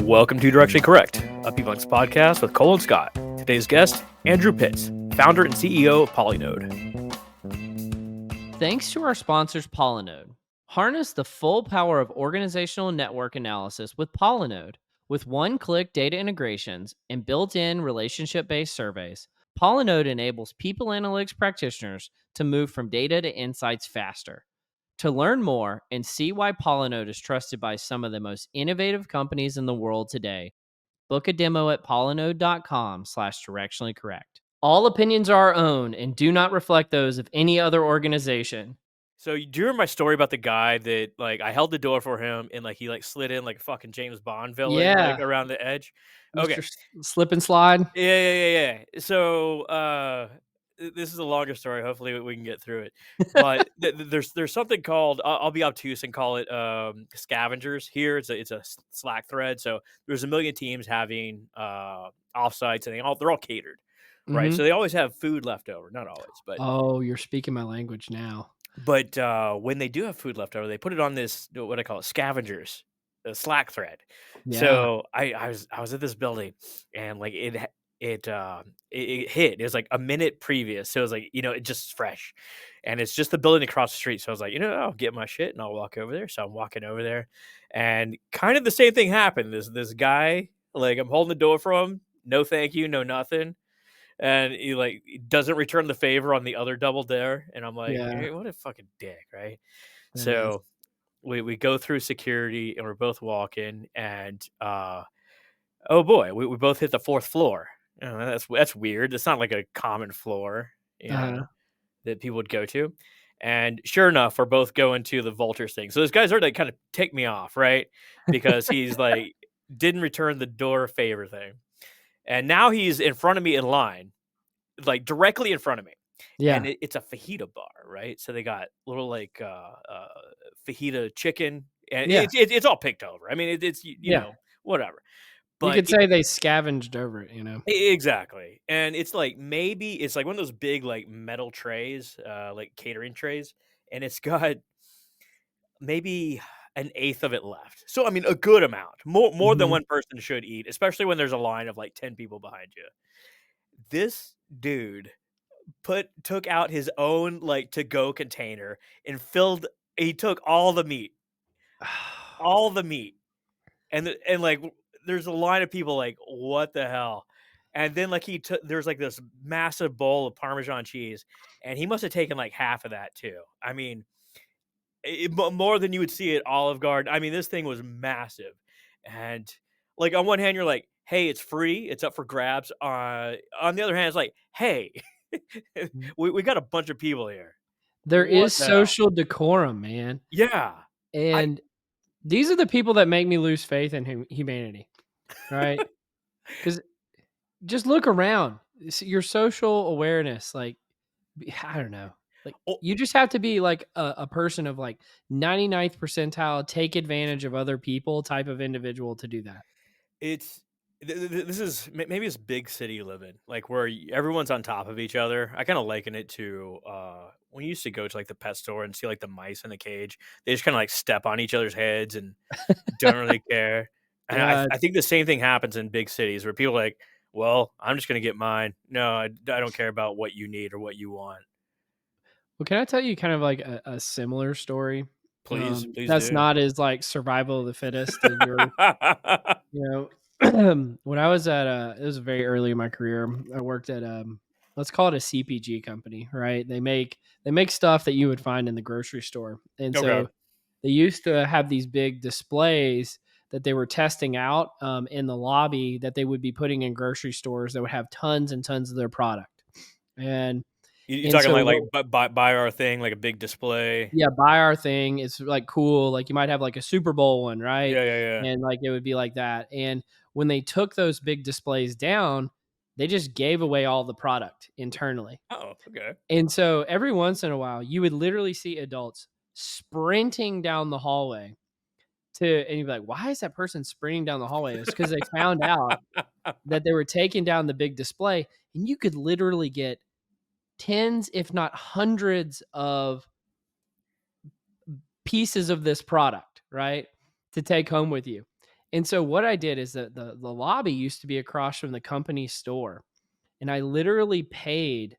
Welcome to Directionally Correct, a P-Punks podcast with Cole and Scott. Today's guest, Andrew Pitts, founder and CEO of Polinode. Thanks to our sponsors, Polinode. Harness the full power of organizational network analysis with Polinode. With one-click data integrations and built-in relationship-based surveys, Polinode enables people analytics practitioners to move from data to insights faster. To learn more and see why Polinode is trusted by some of the most innovative companies in the world today, book a demo at polinode.com/directionallycorrect. All opinions are our own and do not reflect those of any other organization. So do you remember my story about the guy that I held the door for him and he slid in like a fucking James Bond villain Yeah, around the edge? Okay. Mr. Slip and Slide. Yeah. So this is a longer story. Hopefully we can get through it. But there's something called I'll be obtuse and call it scavengers here. It's a Slack thread. So there's a million teams having offsites and they're all catered. Right. So they always have food left over. Not always, but Oh, you're speaking my language now. But when they do have food left over, they put it on this what I call it scavengers, the Slack thread. Yeah. So I was at this building and it hit. It was like a minute previous, so it was it just fresh, and it's just the building across the street. So I was like, I'll get my shit and I'll walk over there. So I'm walking over there, and kind of the same thing happened. This guy, I'm holding the door for him, no thank you, no nothing. And he doesn't return the favor on the other double dare, and I'm like, Yeah. hey, what a fucking dick, right? That So we go through security and we're both walking, and oh boy, we both hit the fourth floor. That's weird. It's not like a common floor, that people would go to. And sure enough, we're both going to the vultures thing. So this guy's already kind of tick me off, right? Because he's didn't return the door favor thing. And now he's in front of me in line, directly in front of me. Yeah. And it's a fajita bar, right? So they got little fajita chicken, and Yeah. it's all picked over. I mean, it's you know, whatever. You But could say they scavenged over it, exactly. And it's maybe it's one of those big metal trays, catering trays, and it's got maybe an eighth of it left. So I mean, a good amount, more than one person should eat, especially when there's a line of 10 people behind you. This dude took out his own to-go container and he took all the meat. All the meat. And there's a line of people what the hell? And then he took there's this massive bowl of Parmesan cheese, and he must have taken half of that too. I mean, more than you would see at Olive Garden. I mean, this thing was massive. And on one hand, you're like, hey, it's free, it's up for grabs. On the other hand, it's hey, we got a bunch of people here. There What is the hell? social decorum, man. Yeah. And these are the people that make me lose faith in humanity, right? Because just look around. Your social awareness, I don't know. You just have to be a person of 99th percentile, take advantage of other people type of individual to do that. This is maybe this big city you live in, where everyone's on top of each other. I kind of liken it to when you used to go to the pet store and see the mice in the cage. They just kind of step on each other's heads and don't really care. And I think the same thing happens in big cities where people are well, I'm just going to get mine. No, I don't care about what you need or what you want. Well, can I tell you kind of a similar story? Please that's do. not as survival of the fittest as your, when I was at it was very early in my career. I worked at let's call it a CPG company, right? They make stuff that you would find in the grocery store, and so they used to have these big displays that they were testing out in the lobby that they would be putting in grocery stores that would have tons and tons of their product. And you're talking buy our thing, a big display. Yeah, buy our thing. It's cool. You might have a Super Bowl one, right? Yeah. And it would be like that. And when they took those big displays down, they just gave away all the product internally. Oh, okay. And so every once in a while, you would literally see adults sprinting down the hallway and you'd be like, why is that person sprinting down the hallway? It's because they found out that they were taking down the big display, and you could literally get tens, if not hundreds of pieces of this product, right, to take home with you. And so what I did is that the lobby used to be across from the company store, and I literally paid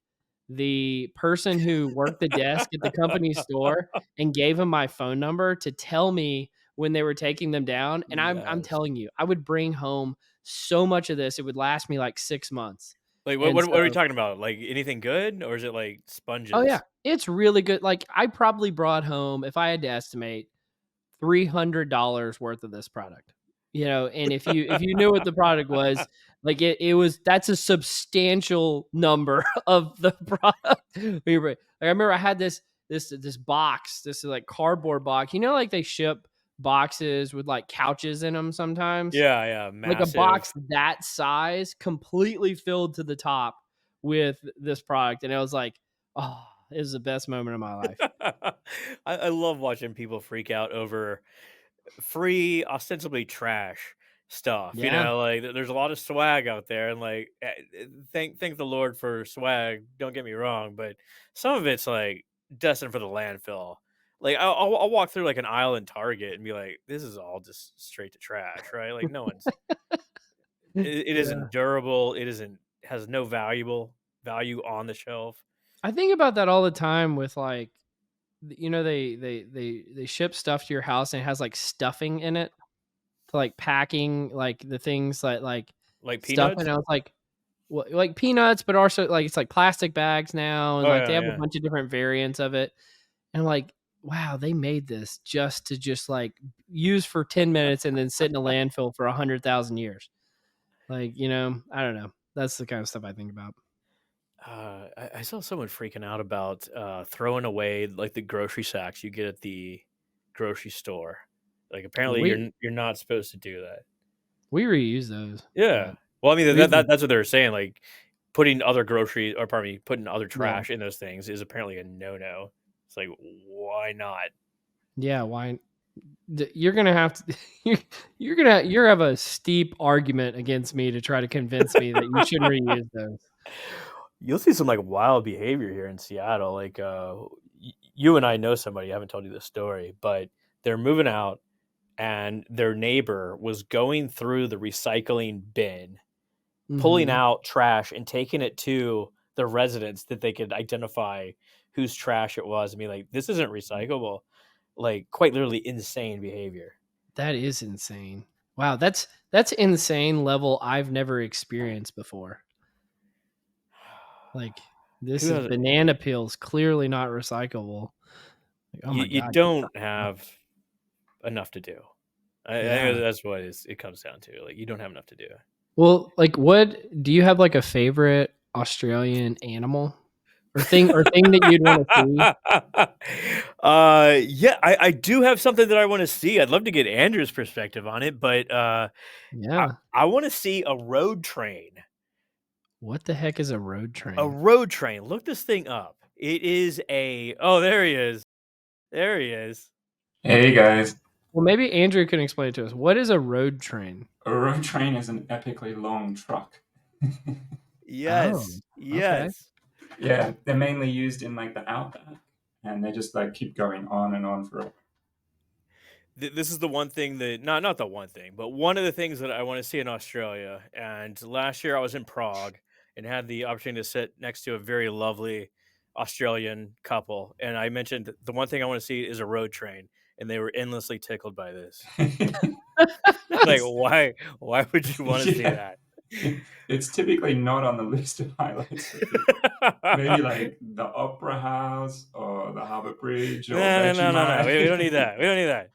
the person who worked the desk at the company store and gave him my phone number to tell me when they were taking them down, and I'm Yes. telling you, I would bring home so much of this, it would last me like 6 months. Like, And what are we so talking about? Like, anything good, or is it, like, oh, yeah, sponges? it's really good. Like, I probably brought home, if I had to estimate, $300 worth of this product. You know, and if you knew what the product was, like it was that's a substantial number of the product. We were, like, I remember I had this box, this like cardboard box. You know, like they ship boxes with like couches in them sometimes. Yeah, yeah, Like a massive. box that size, completely filled to the top with this product, and I was like, oh, it was the best moment of my life. I love watching people freak out over free, ostensibly trash stuff, you Yeah. know, like, there's a lot of swag out there, and, like, thank the Lord for swag, don't get me wrong, but some of it's, like, destined for the landfill. Like, I'll walk through, like, an aisle in Target and be like, "This is all just straight to trash," right? Like, no one's it Yeah. isn't durable, it isn't has no value on the shelf. I think about that all the time with like, you know, they ship stuff to your house and it has like stuffing in it to like packing like the things like Like stuff, and peanuts? I was like, what, like peanuts, but also like it's like plastic bags now, and Oh, like they yeah, have a yeah. bunch of different variants of it. And I'm like, wow, they made this just to just like use for 10 minutes and then sit in a landfill for 100,000 years. Like, you know, I don't know. That's the kind of stuff I think about. I saw someone freaking out about throwing away like the grocery sacks you get at the grocery store. Like apparently We you're not supposed to do that. we reuse those, Yeah. but Well, I mean we even that's what they were saying. Like putting other grocery or pardon me, putting other yeah. trash in those things is apparently a no no. It's like why not? Yeah, why you're gonna have to you're have a steep argument against me to try to convince me that you shouldn't reuse those. You'll see some like wild behavior here in Seattle. Like you and I know somebody. I haven't told you this story, but they're moving out and their neighbor was going through the recycling bin, pulling Mhm. out trash and taking it to the residents that they could identify whose trash it was and be like, "This isn't recyclable." Like, quite literally insane behavior. That is insane. Wow, that's insane level I've never experienced before. Like, this Who is has banana peels, clearly not recyclable. Like, oh my you god, don't have enough to do. I yeah. think that's what it comes down to, like, you don't have enough to do. Well, like, what do you have, like, a favorite Australian animal or thing that you'd wanna see? Yeah, I do have something that I wanna see. I'd love to get Andrew's perspective on it, but, Yeah. I wanna see a road train. What the heck is a road A train? road train, look this thing up. It is a oh, there he is. There he is. Hey guys, Well, maybe Andrew can explain it to us. What is a road train? a road train is an epically long truck. Oh, Yes, okay. yes. Yeah, they're mainly used in like the outback, and they just like keep going on and on for. This is the one thing that not the one thing, but one of the things that I wanna see in Australia, and last year I was in Prague and had the opportunity to sit next to a very lovely Australian couple, and I mentioned that the one thing I wanna see is a road train, and they were endlessly tickled by this. Like, It's, why would you wanna see yeah, that? it's typically not on the list of highlights for people. Maybe like the Opera House or the Harbour Bridge or No, no, no, no, no. We don't need Vegemite. that. We don't need that.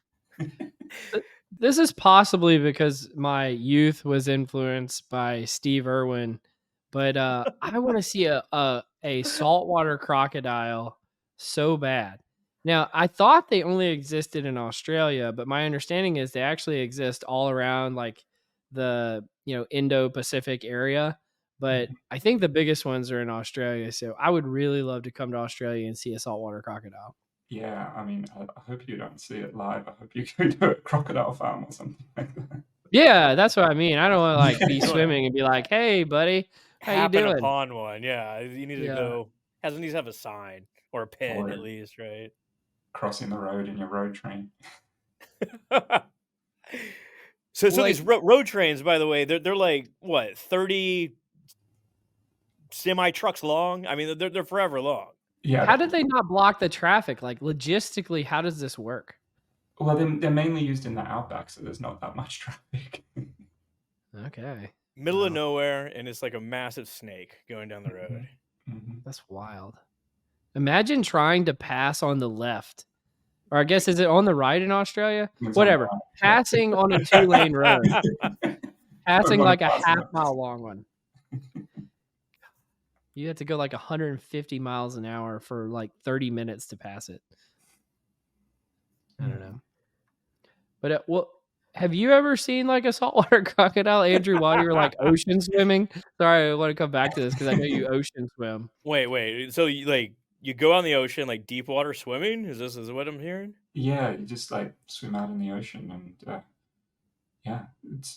This is possibly because my youth was influenced by Steve Irwin, but, I wanna see a saltwater crocodile so bad. Now, I thought they only existed in Australia, but my understanding is they actually exist all around, like, the, you know, Indo-Pacific area, but I think the biggest ones are in Australia, so I would really love to come to Australia and see a saltwater crocodile. Yeah, I mean, I hope you don't see it live. I hope you go to a crocodile farm or something like that. Yeah, that's what I mean. I don't wanna, like, be You don't swimming and be like, "Hey, buddy, how you happen doing?" upon one. Yeah, you need to Yeah. go has needs to have a sign or a pin at Or least, right? crossing the road in your road train. So Well, these like, road trains, by the way, they're like what 30 semi trucks long. I mean, they're forever long. Yeah. how did they not block the traffic? Like, logistically, how does this work? Well, they're mainly used in the outback, so there's not that much traffic. Okay. Middle of Wow. nowhere, and it's like a massive snake going down the road. Mm-hmm. That's wild. Imagine trying to pass on the left. Or I guess, is it on the right in Australia? It's on the Whatever. right. Passing on a 2-lane road. Yeah. Passing Going like a fast half enough. mile long one. You have to go like 150 miles an hour for like 30 minutes to pass it. I don't know. But well, have you ever seen like a saltwater crocodile, Andrew, while you were like ocean swimming? Sorry, I want to come back to this because I know you ocean swim. Wait. So you go on the ocean like deep water swimming? Is what I'm hearing? Yeah, you just like swim out in the ocean, and yeah, it's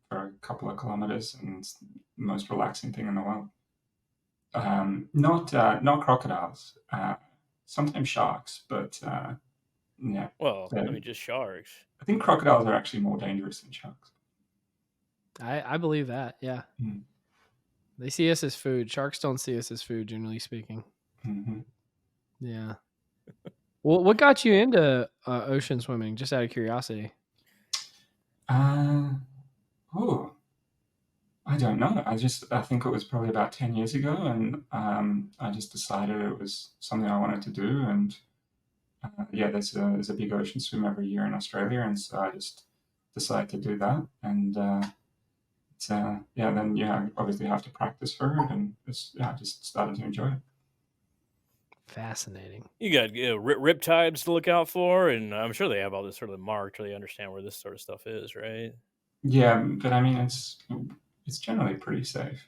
for a couple of kilometers, and it's the most relaxing thing in the world. Not crocodiles, sometimes sharks, but yeah, Well, I they're- mean, just sharks. I think crocodiles are actually more dangerous than sharks. I believe that. Yeah. Mm. They see us as food. Sharks don't see us as food, generally speaking. Hmm. Yeah. Well, what got you into ocean swimming? Just out of curiosity. Oh, I don't know. I think it was probably about 10 years ago, and I just decided it was something I wanted to do. And yeah, there's a big ocean swim every year in Australia, and so I just decided to do that. And yeah, then yeah, obviously have to practice for it, and I just started to enjoy it. Fascinating. You got riptides to look out for, and I'm sure they have all this sort of marked, so they understand where this sort of stuff is, right? Yeah, but I mean, it's generally pretty safe.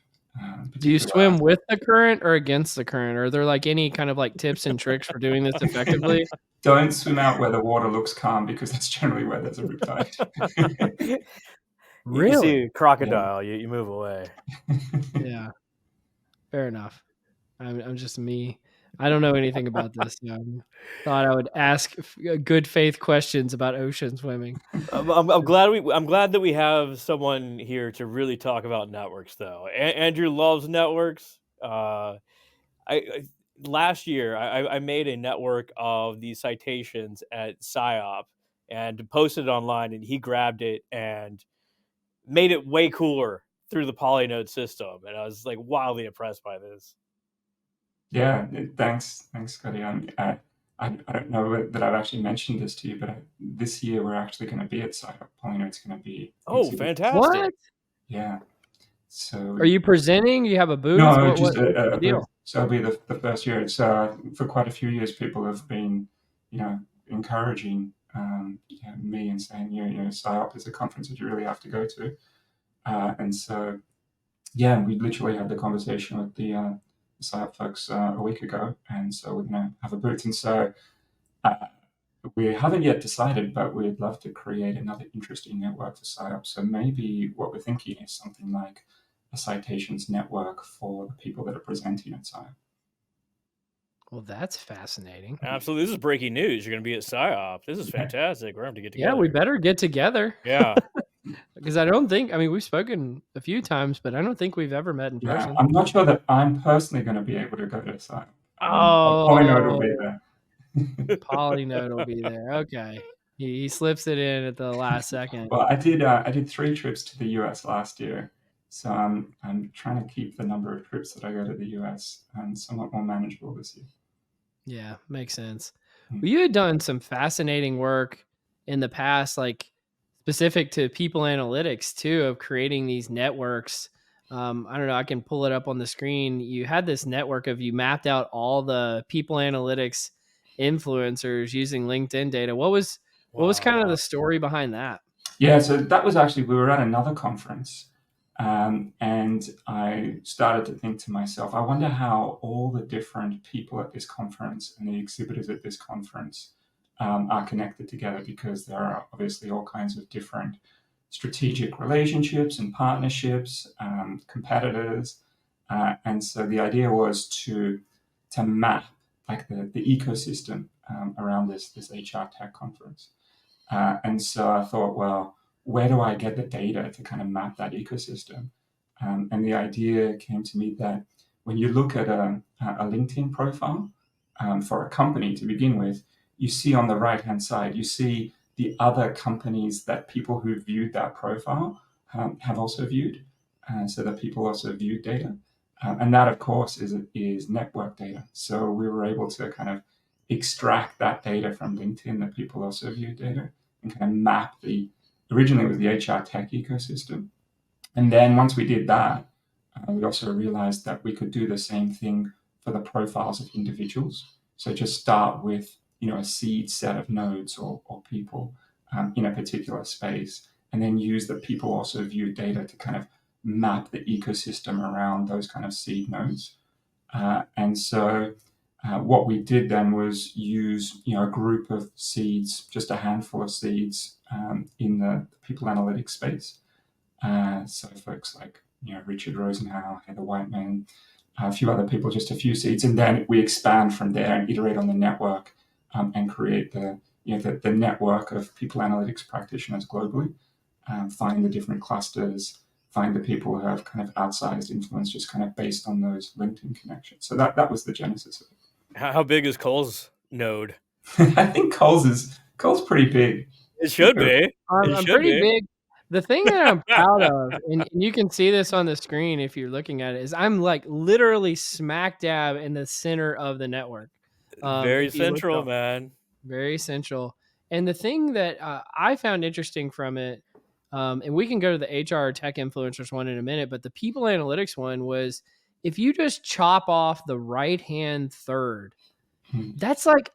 Do you Particularly swim with the current or against the current? Are there like any kind of like tips and tricks for doing this effectively? don't swim out where the water looks calm because that's generally where there's a riptide. You see Really? a crocodile, you move away. Yeah. Fair enough. I'm just me. I don't know anything about this. Thought I would ask good faith questions about ocean swimming. I'm glad that we have someone here to really talk about networks, though. Andrew loves networks. I last year I made a network of these citations at PsyOp and posted it online, and he grabbed it and made it way cooler through the Polinode system, and I was like wildly impressed by this. Yeah, thanks, Scotty. I don't know that I've actually mentioned this to you, but this year we're actually going to be at PsyOp. Polynode's going to be Oh, exhibiting. fantastic! What? Yeah. So Are you presenting? You have a booth? no, What's just the a deal? booth. So it'll be the first year. It's for quite a few years, people have been, encouraging me and saying, PsyOp is a conference that you really have to go to. And so, yeah, we literally had the conversation with the PsyOp folks a week ago, and so we're going to have a booth. And so uh, we haven't yet decided, but we'd love to create another interesting network for PsyOp. So maybe what we're thinking is something like a citations network for the people that are presenting at PsyOp. Well, that's fascinating. Absolutely, this is breaking news. You're going to be at PsyOp. This is fantastic. We're going to have to get Yeah, together. we better get together. Yeah. Because I don't think, we've spoken a few times, but I don't think we've ever met in Yeah, person. I'm not sure that I'm personally going to be able to go to PsyOp. Polinode will Oh, be there. Polynode will be there. Okay. He slips it in at the last second. Well, I did 3 trips to the US last year, so I'm trying to keep the number of trips that I go to the US somewhat more manageable this year. Yeah, makes sense. Hmm. Well, you had done some fascinating work in the past, like specific to people analytics too, of creating these networks. I don't know, I can pull it up on the screen. You had this network of you mapped out all the people analytics influencers using LinkedIn data. What was kind of the story behind that? Yeah, so that was actually, we were at another conference, and I started to think to myself, I wonder how all the different people at this conference and the exhibitors at this conference are connected together, because there are obviously all kinds of different strategic relationships and partnerships, competitors. And so the idea was to map like the ecosystem around this HR tech conference. And so I thought, well, where do I get the data to kind of map that ecosystem? And the idea came to me that when you look at a LinkedIn profile for a company to begin with, you see on the right hand side, you see the other companies that people who viewed that profile have also viewed, so that people also viewed data. And that, of course, is network data. So we were able to kind of extract that data from LinkedIn that people also viewed data and kind of map originally it was the HR tech ecosystem. And then once we did that, we also realized that we could do the same thing for the profiles of individuals. So just start with a seed set of nodes or people in a particular space, and then use the people also view data to kind of map the ecosystem around those kind of seed nodes. And so what we did then was use a group of seeds, just a handful of seeds in the people analytics space. So folks like Richard Rosenhau, Heather Whiteman, a few other people, just a few seeds, and then we expand from there and iterate on the network and create the network of people analytics practitioners globally. Find the different clusters, find the people who have kind of outsized influence, just kind of based on those LinkedIn connections. So that was the genesis of it. How big is Cole's node? I think Cole's pretty big. It should be. It I'm should pretty be. big. The thing that I'm proud of, and you can see this on the screen if you're looking at it, is I'm like literally smack dab in the center of the network. Very If you look central, up, man. very central. And the thing that I found interesting from it, and we can go to the HR tech influencers one in a minute, but the people analytics one was if you just chop off the right hand third, that's like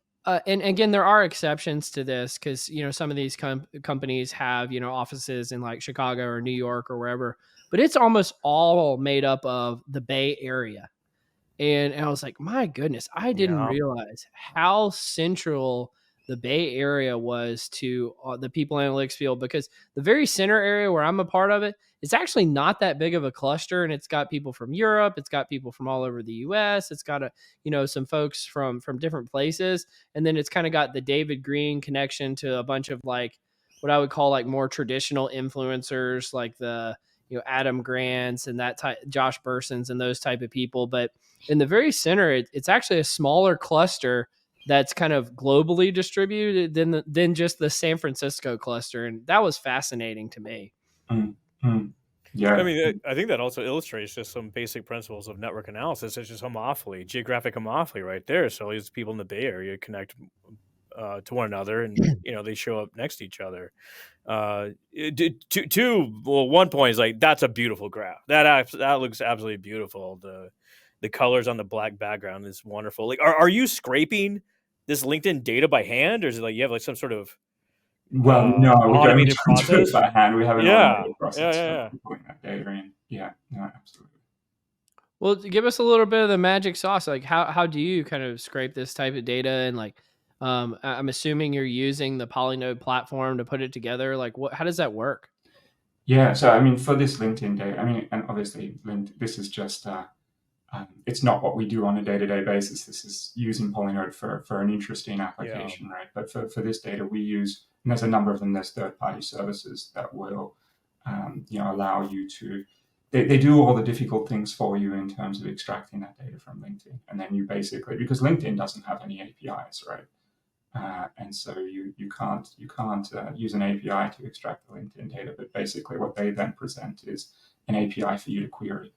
and again, there are exceptions to this because some of these companies have offices in like Chicago or New York or wherever, but it's almost all made up of the Bay Area. And I was like, my goodness, I didn't Yeah. realize how central the Bay Area was to the people analytics field, because the very center area where I'm a part of it, it's actually not that big of a cluster. And it's got people from Europe. It's got people from all over the US. It's got some folks from different places. And then it's kind of got the David Green connection to a bunch of like what I would call like more traditional influencers, like the, Adam Grants and that type, Josh Bursons and those type of people. But in the very center, it's actually a smaller cluster that's kind of globally distributed than just the San Francisco cluster, and that was fascinating to me. Mm-hmm. I Yeah. mean, I think that also illustrates just some basic principles of network analysis. It's just homophily, geographic homophily right there. So these people in the Bay Area connect to one another, and they show up next to each other. One point is like that's a beautiful graph. That looks absolutely beautiful. The colors on the black background is wonderful. Like, are you scraping this LinkedIn data by hand, or is it like you have like some sort of Well, no, we automated don't do it process? by hand. We have an Yeah, automated yeah, process for yeah, pulling that data in. Yeah, no, absolutely. Well, give us a little bit of the magic sauce. Like, how do you kind of scrape this type of data? And like, I'm assuming you're using the Polinode platform to put it together. Like, how does that work? Yeah, so I mean, for this LinkedIn data, I mean, and obviously, this is just it's not what we do on a day-to-day basis. This is using Polinode for an interesting yeah. application, right? But for this data, we use, and there's a number of them. There's third-party services that will, allow you to. They do all the difficult things for you in terms of extracting that data from LinkedIn, and then you basically, because LinkedIn doesn't have any APIs, right? And so you can't use an API to extract the LinkedIn data, but basically what they then present is an API for you to query.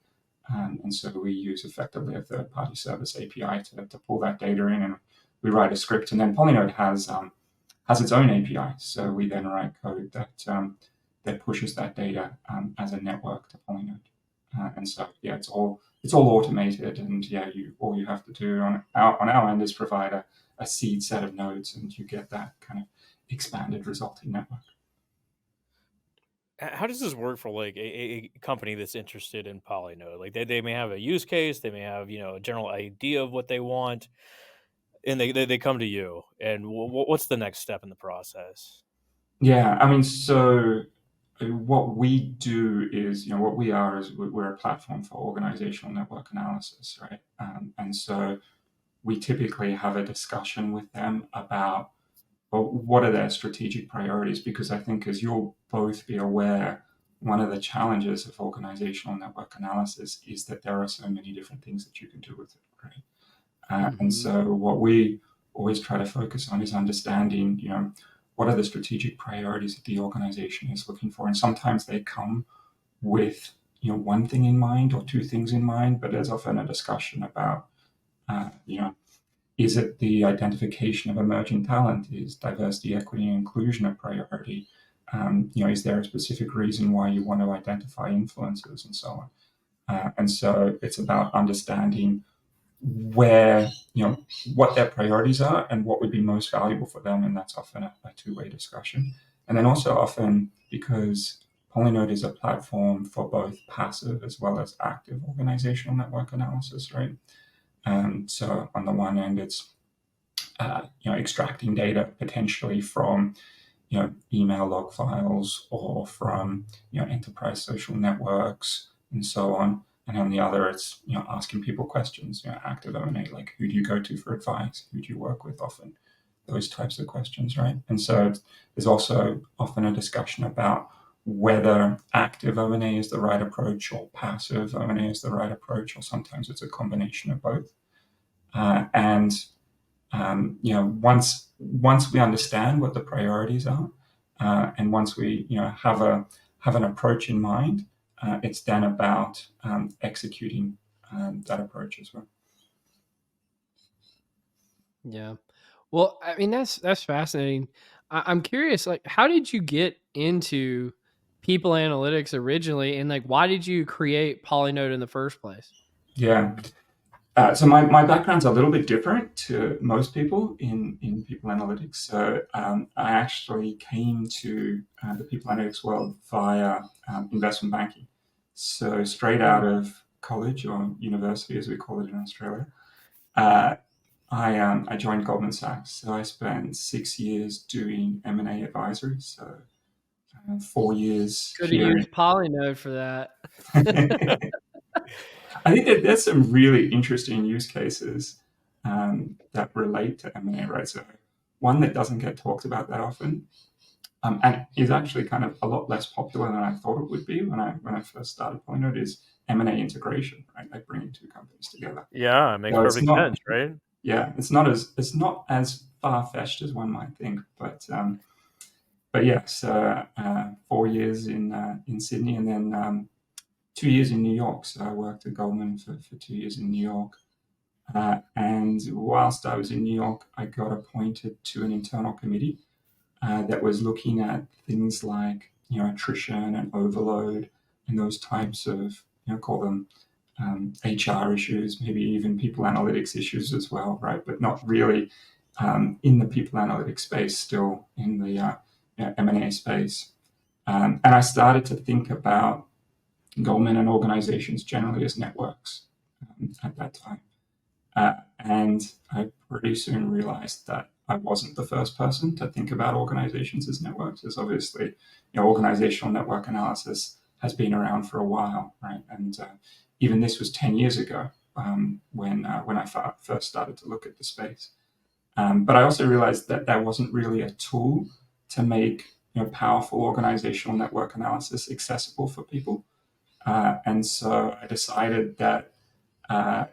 And so we use effectively a third-party service API to pull that data in, and we write a script. And then Polinode has its own API, so we then write code that pushes that data as a network to Polinode. And so yeah, it's all automated, and yeah, all you have to do on our end is provide a seed set of nodes, and you get that kind of expanded resulting network. How does this work for like a company that's interested in Polynode? Like they may have a use case, they may have a general idea of what they want, and they come to you. And what's the next step in the process? Yeah, I mean, so what we do is, what we are is we're a platform for organizational network analysis, right? And so we typically have a discussion with them about well, what are their strategic priorities? Because I think, as you'll both be aware, one of the challenges of organizational network analysis is that there are so many different things that you can do with it, right? And Mm-hmm. so what we always try to focus on is understanding, what are the strategic priorities that the organization is looking for. And sometimes they come with, one thing in mind or two things in mind, but there's often a discussion about, uh, you know, is it the identification of emerging talent? Is diversity, equity, and inclusion a priority? Is there a specific reason why you want to identify influencers and so on? And so it's about understanding where, what their priorities are and what would be most valuable for them. And that's often a two-way discussion. And then also often, because Polinode is a platform for both passive as well as active organizational network analysis, right? So on the one end, it's extracting data potentially from email log files or from enterprise social networks and so on. And on the other, it's asking people questions, active ONA, like who do you go to for advice, who do you work with often, those types of questions, right? And so there's also often a discussion about whether active ONA is the right approach or passive ONA is the right approach, or sometimes it's a combination of both. And once we understand what the priorities are, and once we have an approach in mind, it's then about executing that approach as well. Yeah. Well, I mean, that's fascinating. I'm curious, like, how did you get into people analytics originally, and like, why did you create Polynode in the first place? Yeah. So my background's a little bit different to most people in people analytics. So I actually came to the people analytics world via investment banking. So straight out Hmm. of college or university, as we call it in Australia, uh, I joined Goldman Sachs. So I spent 6 years doing M&A advisory. So 4 years Could have here. used Polynode for that. I think that there's some really interesting use cases that relate to M&A, right? So one that doesn't get talked about that often, and is actually kind of a lot less popular than I thought it would be when I first started Polinode, is M&A integration, right? Like bringing two companies together. Yeah, it makes So it's perfect not, sense, right? yeah, it's not as far fetched as one might think, but yes, 4 years in Sydney, and then 2 years in New York. So I worked at Goldman for 2 years in New York. And whilst I was in New York, I got appointed to an internal committee that was looking at things like attrition and overload and those types of call them HR issues, maybe even people analytics issues as well, right? But not really in the people analytics space, still in the M&A space. And I started to think about Goldman and organizations generally as networks at that time. And I pretty soon realized that I wasn't the first person to think about organizations as networks. As obviously, organizational network analysis has been around for a while, right? And even this was 10 years ago when I first started to look at the space. But I also realized that that wasn't really a tool to make powerful organizational network analysis accessible for people. And so I decided that uh,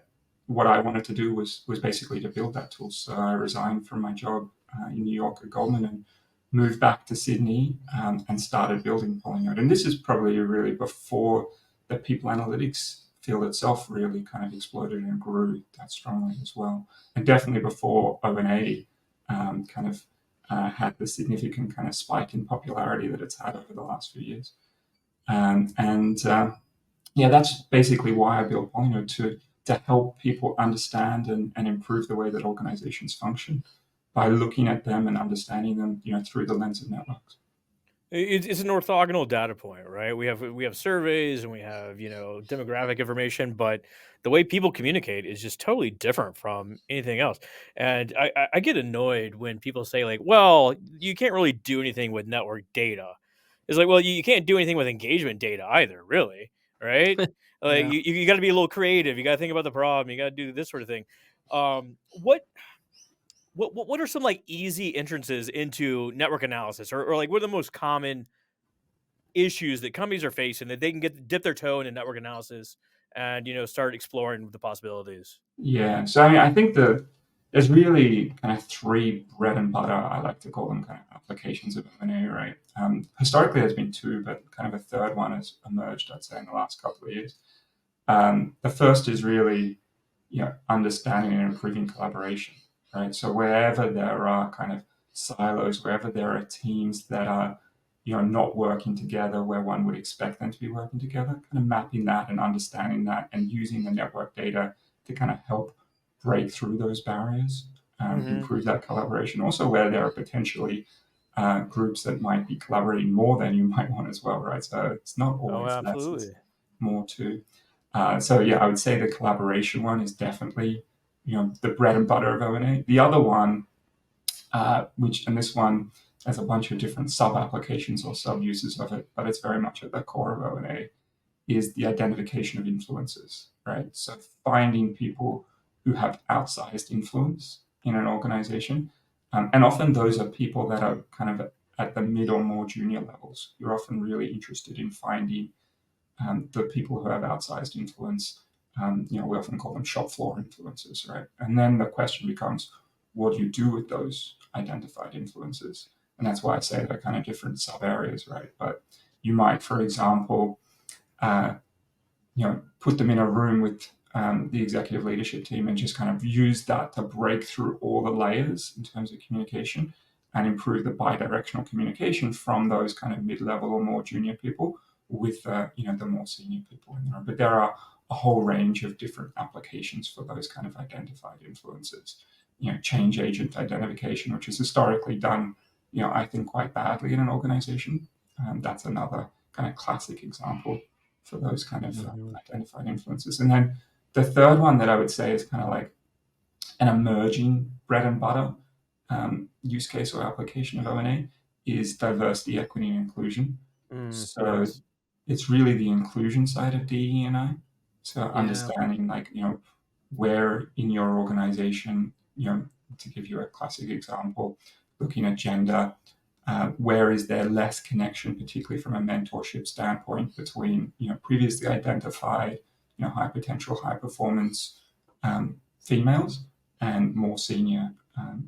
what I wanted to do was basically to build that tool. So I resigned from my job in New York at Goldman and moved back to Sydney and started building Polinode. And this is probably really before the people analytics field itself really kind of exploded and grew that strongly as well. And definitely before ONA kind of had the significant kind of spike in popularity that it's had over the last few years. And yeah, that's basically why I built Polyno to help people understand and improve the way that organizations function by looking at them and understanding them, through the lens of networks. It's an orthogonal data point, right? We have surveys and we have demographic information, but the way people communicate is just totally different from anything else. And I get annoyed when people say like, "Well, you can't really do anything with network data." It's like, well, you can't do anything with engagement data either, really, right? Like Yeah. you got to be a little creative. You got to think about the problem. You got to do this sort of thing. What what are some like easy entrances into network analysis, or like what are the most common issues that companies are facing that they can get dip their toe into network analysis and start exploring the possibilities? Yeah. So I mean, I think there's really kind of three bread and butter, I like to call them, kind of applications of M&A, right? Historically, there's been two, but kind of a third one has emerged, I'd say, in the last couple of years. The first is really, understanding and improving collaboration, right? So wherever there are kind of silos, wherever there are teams that are, not working together where one would expect them to be working together, kind of mapping that and understanding that and using the network data to kind of help break through those barriers, Hmm. improve that collaboration. Also, where there are potentially groups that might be collaborating more than you might want as well, right? So it's not Oh, always less; it's absolutely. more too. So yeah, I would say the collaboration one is definitely the bread and butter of ONA. The other one, and this one has a bunch of different sub applications or sub uses of it, but it's very much at the core of ONA, is the identification of influences, right? So finding people who have outsized influence in an organization, and often those are people that are kind of at the mid or more junior levels. You're often really interested in finding the people who have outsized influence. We often call them shop floor influencers, right? And then the question becomes, what do you do with those identified influences? And that's why I say they're kind of different sub areas, right? But you might, for example, uh, put them in a room with the executive leadership team and just kind of use that to break through all the layers in terms of communication and improve the bidirectional communication from those kind of mid-level or more junior people with the more senior people in the room. But there are a whole range of different applications for those kind of identified influences. Change agent identification, which is historically done, I think quite badly in an organization. That's another kind of classic example for those kind of Hmm. identified influences. And then the third one that I would say is kind of like an emerging bread and butter use case or application of ONA is diversity, equity, and inclusion. So Yes. it's really the inclusion side of DE&I. So Yeah. understanding like, where in your organization, to give you a classic example, looking at gender, where is there less connection, particularly from a mentorship standpoint, between previously identified high potential, high performance females and more senior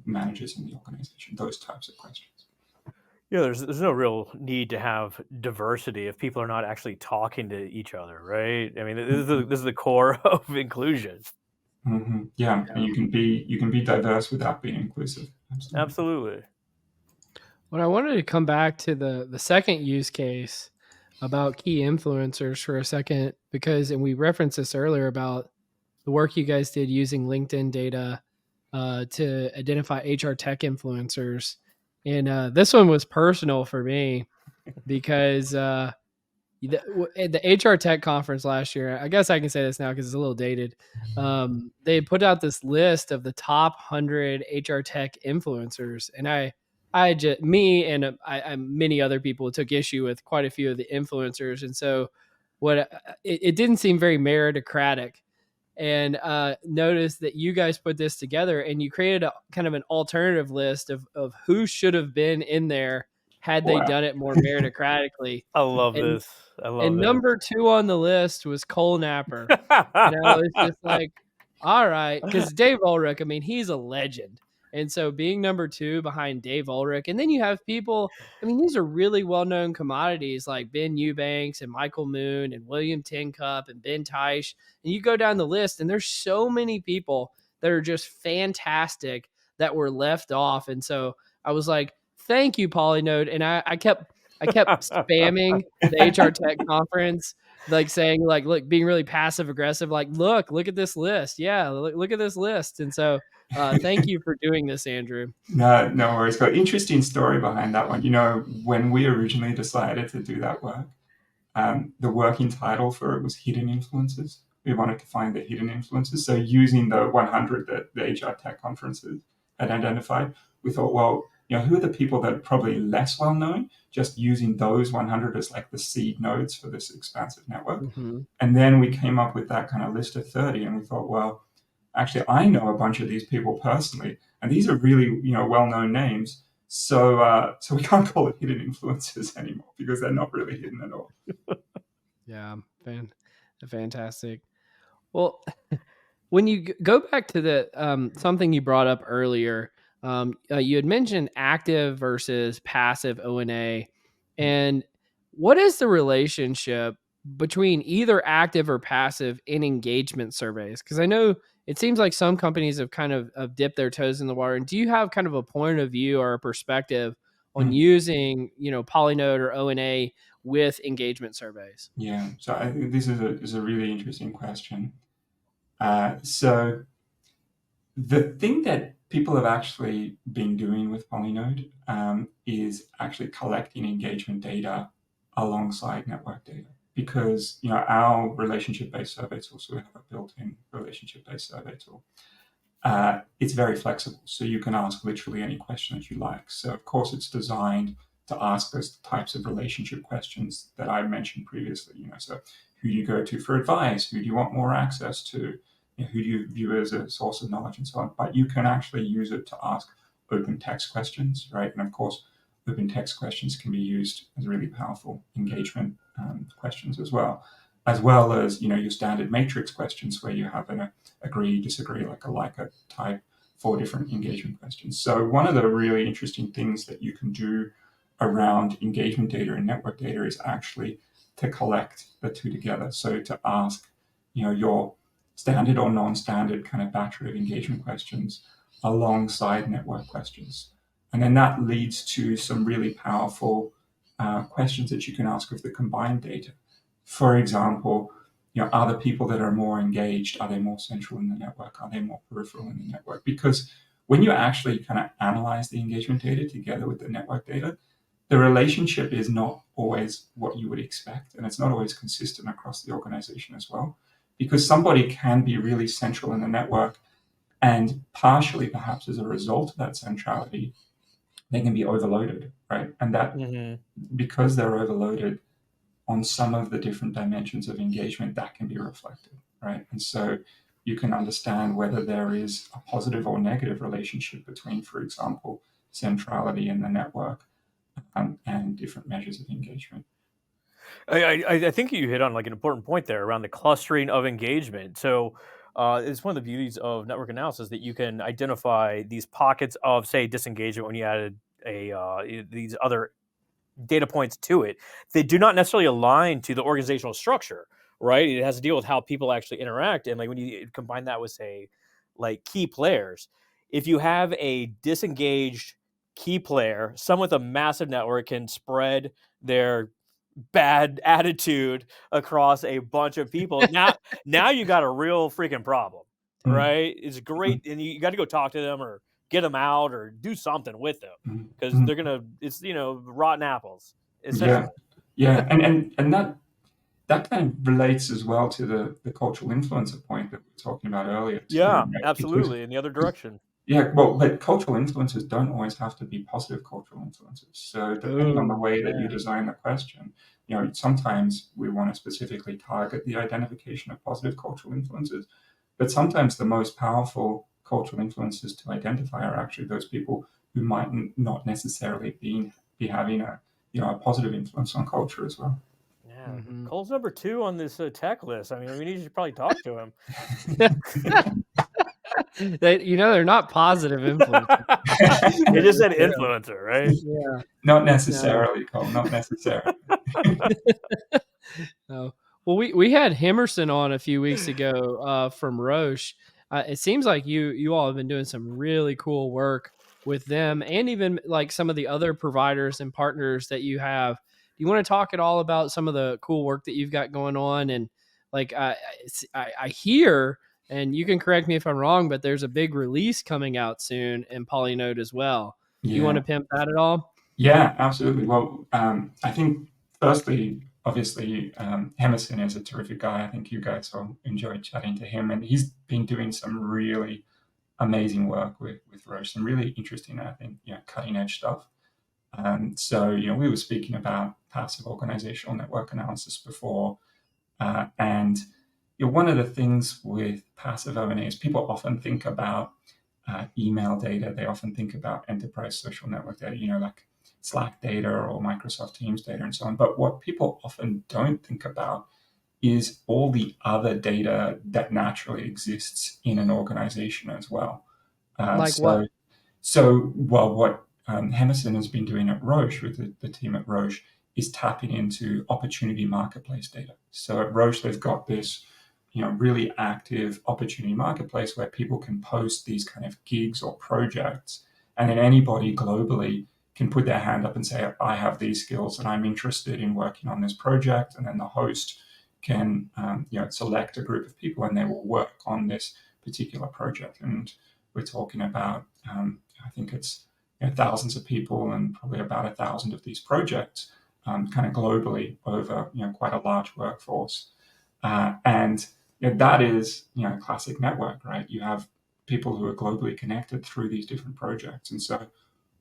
managers in the organization? Those types of questions. Yeah, there's no real need to have diversity if people are not actually talking to each other, right? I mean, Mm-hmm. this is the core of inclusion. Mm-hmm. Yeah, and you can be diverse without being inclusive. Absolutely. Absolutely. What I wanted to come back to the second use case about key influencers for a second, because and we referenced this earlier about the work you guys did using LinkedIn data to identify HR tech influencers, and this one was personal for me because at the HR Tech conference last year, I guess I can say this now because it's a little dated. They put out this list of the top 100 HR Tech influencers, and I just me and many other people took issue with quite a few of the influencers, and so it didn't seem very meritocratic. And noticed that you guys put this together and you created a kind of an alternative list of who should have been in there had they Wow. done it more meritocratically. I love And this. I love and this. number 2 on the list was Cole Napper. And I was just like, all right, because Dave Ulrich, I mean, he's a legend. And so being number 2 behind Dave Ulrich, and then you have people, I mean, these are really well-known commodities like Ben Eubanks and Michael Moon and William Tincup and Ben Teich. And you go down the list, and there's so many people that are just fantastic that were left off. And so I was like, thank you, Polinode. And I kept spamming the HR Tech conference, like saying, like, look, being really passive aggressive, like, look at this list. Yeah, look at this list. And so thank you for doing this, Andrew. No, no worries. Got interesting story behind that one. When we originally decided to do that work, the working title for it was Hidden Influences. We wanted to find the hidden influences. So using the 100 that the HR Tech conferences had identified, we thought, well, who are the people that are probably less well known? Just using those 100 as like the seed nodes for this expansive network. Mm-hmm. And then we came up with that kind of list of 30, and we thought, well, actually, I know a bunch of these people personally, and these are really, well-known names. So we can't call it hidden influencers anymore because they're not really hidden at all. Yeah, fantastic. Well, when you go back to the something you brought up earlier, you had mentioned active versus passive ONA, and what is the relationship between either active or passive in engagement surveys? Because I know it seems like some companies have kind of dipped their toes in the water. And do you have kind of a point of view or a perspective on Mm. using, Polinode or ONA with engagement surveys? Yeah, so I think this is a really interesting question. So the thing that people have actually been doing with Polinode is actually collecting engagement data alongside network data, because our relationship-based survey tools, so we have a built-in relationship-based survey tool. It's very flexible, so you can ask literally any question that you like. So of course it's designed to ask those types of relationship questions that I mentioned previously. So who do you go to for advice? Who do you want more access to? Who do you view as a source of knowledge, and so on? But you can actually use it to ask open text questions, right? And of course, open text questions can be used as really powerful engagement questions as well as your standard matrix questions where you have an agree, disagree, like a type, 4 different engagement questions. So one of the really interesting things that you can do around engagement data and network data is actually to collect the two together. So to ask, your standard or non-standard kind of battery of engagement questions alongside network questions. And then that leads to some really powerful questions that you can ask of the combined data. For example, are the people that are more engaged, are they more central in the network? Are they more peripheral in the network? Because when you actually kind of analyze the engagement data together with the network data, the relationship is not always what you would expect, and it's not always consistent across the organization as well. Because somebody can be really central in the network, and partially perhaps as a result of that centrality, they can be overloaded, right? And that, Mhm. because they're overloaded on some of the different dimensions of engagement, that can be reflected, right? And so you can understand whether there is a positive or negative relationship between, for example, centrality in the network and different measures of engagement. I think you hit on like an important point there around the clustering of engagement. So it's one of the beauties of network analysis that you can identify these pockets of, say, disengagement when you added these other data points to it. They do not necessarily align to the organizational structure, right? It has to deal with how people actually interact, and like when you combine that with, say, like key players, if you have a disengaged key player, someone with a massive network can spread their bad attitude across a bunch of people. Now you got a real freaking problem, Mm, right? It's great, and you got to go talk to them or get them out or do something with them mm, because mm. they're gonna it's rotten apples Yeah, essentially. yeah, and that kind of relates as well to the cultural influencer point that we were talking about earlier too, Yeah, right? Because absolutely. In the other direction. yeah, well, but cultural influences don't always have to be positive cultural influences. So depending on the Oh, way that you yeah. design the question, sometimes we want to specifically target the identification of positive cultural influences, but sometimes the most powerful cultural influences to identify are actually those people who might not necessarily be having a positive influence on culture as well. Yeah, Mhm. Cole's number 2 on this tech list. I mean, we need to probably talk to him. They're not positive influences. It just said Yeah, influencer, right? yeah. Not No. necessarily, Cole, not necessarily. Oh, well, we had Hemerson on a few weeks ago from Roche. It seems like you all have been doing some really cool work with them, and even like some of the other providers and partners that you have. Do you want to talk at all about some of the cool work that you've got going on? And like I hear, and you can correct me if I'm wrong, but there's a big release coming out soon in Polynode as well. Do you want Yeah. to pimp that at all? Yeah, absolutely. Well, I think firstly, obviously, Emerson is a terrific guy. I think you guys will enjoy chatting to him, and he's been doing some really amazing work with Roche, some really interesting, I think, cutting edge stuff. So, we were speaking about passive organizational network analysis before, and one of the things with passive ONA is people often think about email data. They often think about enterprise social network data, like Slack data or Microsoft Teams data and so on. But what people often don't think about is all the other data that naturally exists in an organization as well. Like what? What Hemerson has been doing at Roche with the team at Roche is tapping into opportunity marketplace data. So at Roche, they've got this, really active opportunity marketplace where people can post these kind of gigs or projects, and then anybody globally can put their hand up and say, I have these skills and I'm interested in working on this project. And then the host can, select a group of people and they will work on this particular project. And we're talking about, I think it's thousands of people and probably about 1,000 of these projects, kind of globally over quite a large workforce. And that is a classic network, right? You have people who are globally connected through these different projects. And so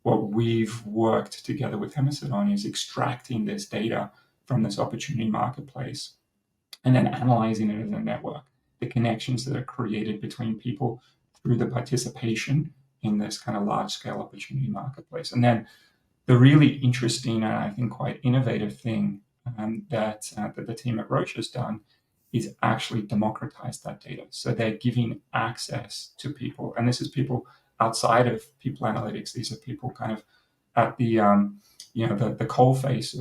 what we've worked together with Hemerson on is extracting this data from this opportunity marketplace and then analyzing it as a network, the connections that are created between people through the participation in this kind of large scale opportunity marketplace. And then the really interesting and I think quite innovative thing that the team at Roche has done is actually democratize that data. So they're giving access to people, and this is people outside of people analytics. These are people kind of at the the coalface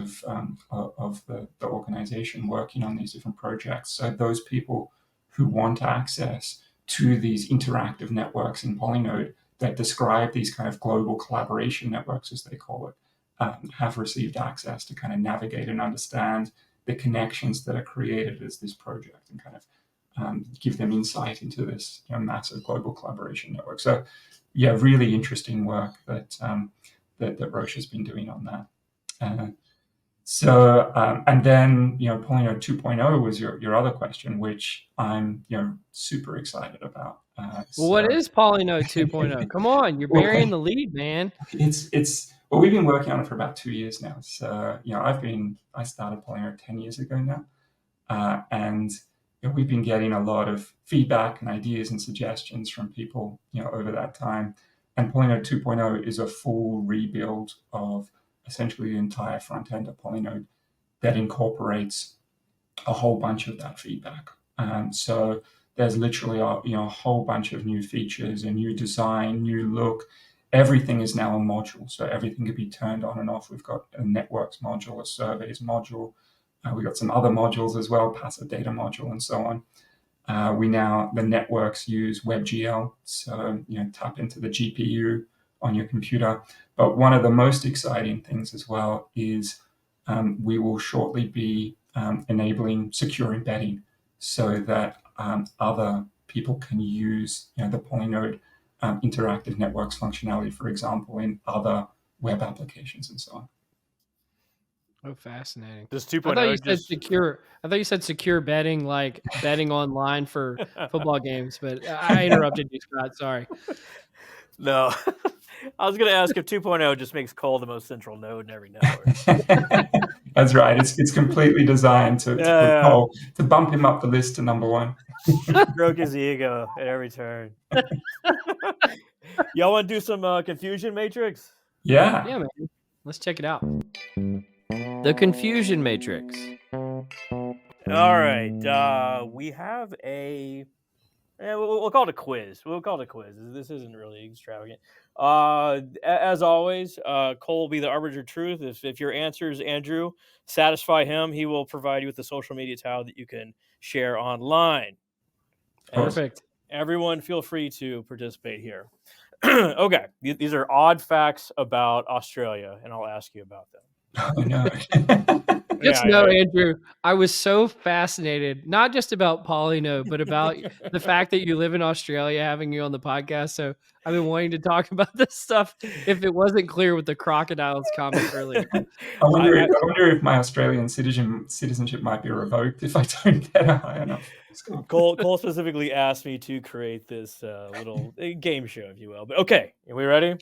of the organization working on these different projects. So those people who want access to these interactive networks in Polinode that describe these kind of global collaboration networks, as they call it, have received access to kind of navigate and understand the connections that are created as this project and kind of give them insight into this massive global collaboration network. So, really interesting work that Roche has been doing on that. And then Polinode 2.0 was your other question, which I'm super excited about. Well, what is Polinode 2.0? Come on, you're burying the lead, man. Well, we've been working on it for about 2 years now. So I started Polinode 10 years ago now, and we've been getting a lot of feedback and ideas and suggestions from people over that time. And Polinode 2.0 is a full rebuild of essentially the entire front end of Polinode that incorporates a whole bunch of that feedback. So there's literally a whole bunch of new features, a new design, new look. Everything is now a module, so everything can be turned on and off. We've got a networks module, a surveys module. We've got some other modules as well, passive data module, and so on. The networks use WebGL, so tap into the GPU on your computer. But one of the most exciting things as well is we will shortly be enabling secure embedding so that other people can use the Polinode interactive networks functionality, for example, in other web applications and so on. Oh, fascinating. Does I 2.0 thought you said secure. I thought you said secure betting, like betting online for football games. But I interrupted you, Scott. Sorry. No, I was going to ask if 2.0 just makes call the most central node in every network. That's right. It's completely designed to put Cole, to bump him up the list to number one. Broke his ego at every turn. Y'all want to do some confusion matrix? Yeah, man. Let's check it out. The confusion matrix. All right. We have a... we'll call it a quiz. This isn't really extravagant. As always, Cole will be the arbiter of truth. If your answers, Andrew, satisfy him, he will provide you with a social media tile that you can share online. Perfect. Everyone, feel free to participate here. Okay, these are odd facts about Australia, and I'll ask you about them. Oh, no. Just know, Andrew, I was so fascinated, not just about Polinode, but about the fact that you live in Australia, having you on the podcast. So I've been wanting to talk about this stuff if it wasn't clear with the crocodiles comment earlier. I wonder if my Australian citizenship might be revoked if I don't get a high enough score. Cole specifically asked me to create this little game show, if you will. But okay, are we ready?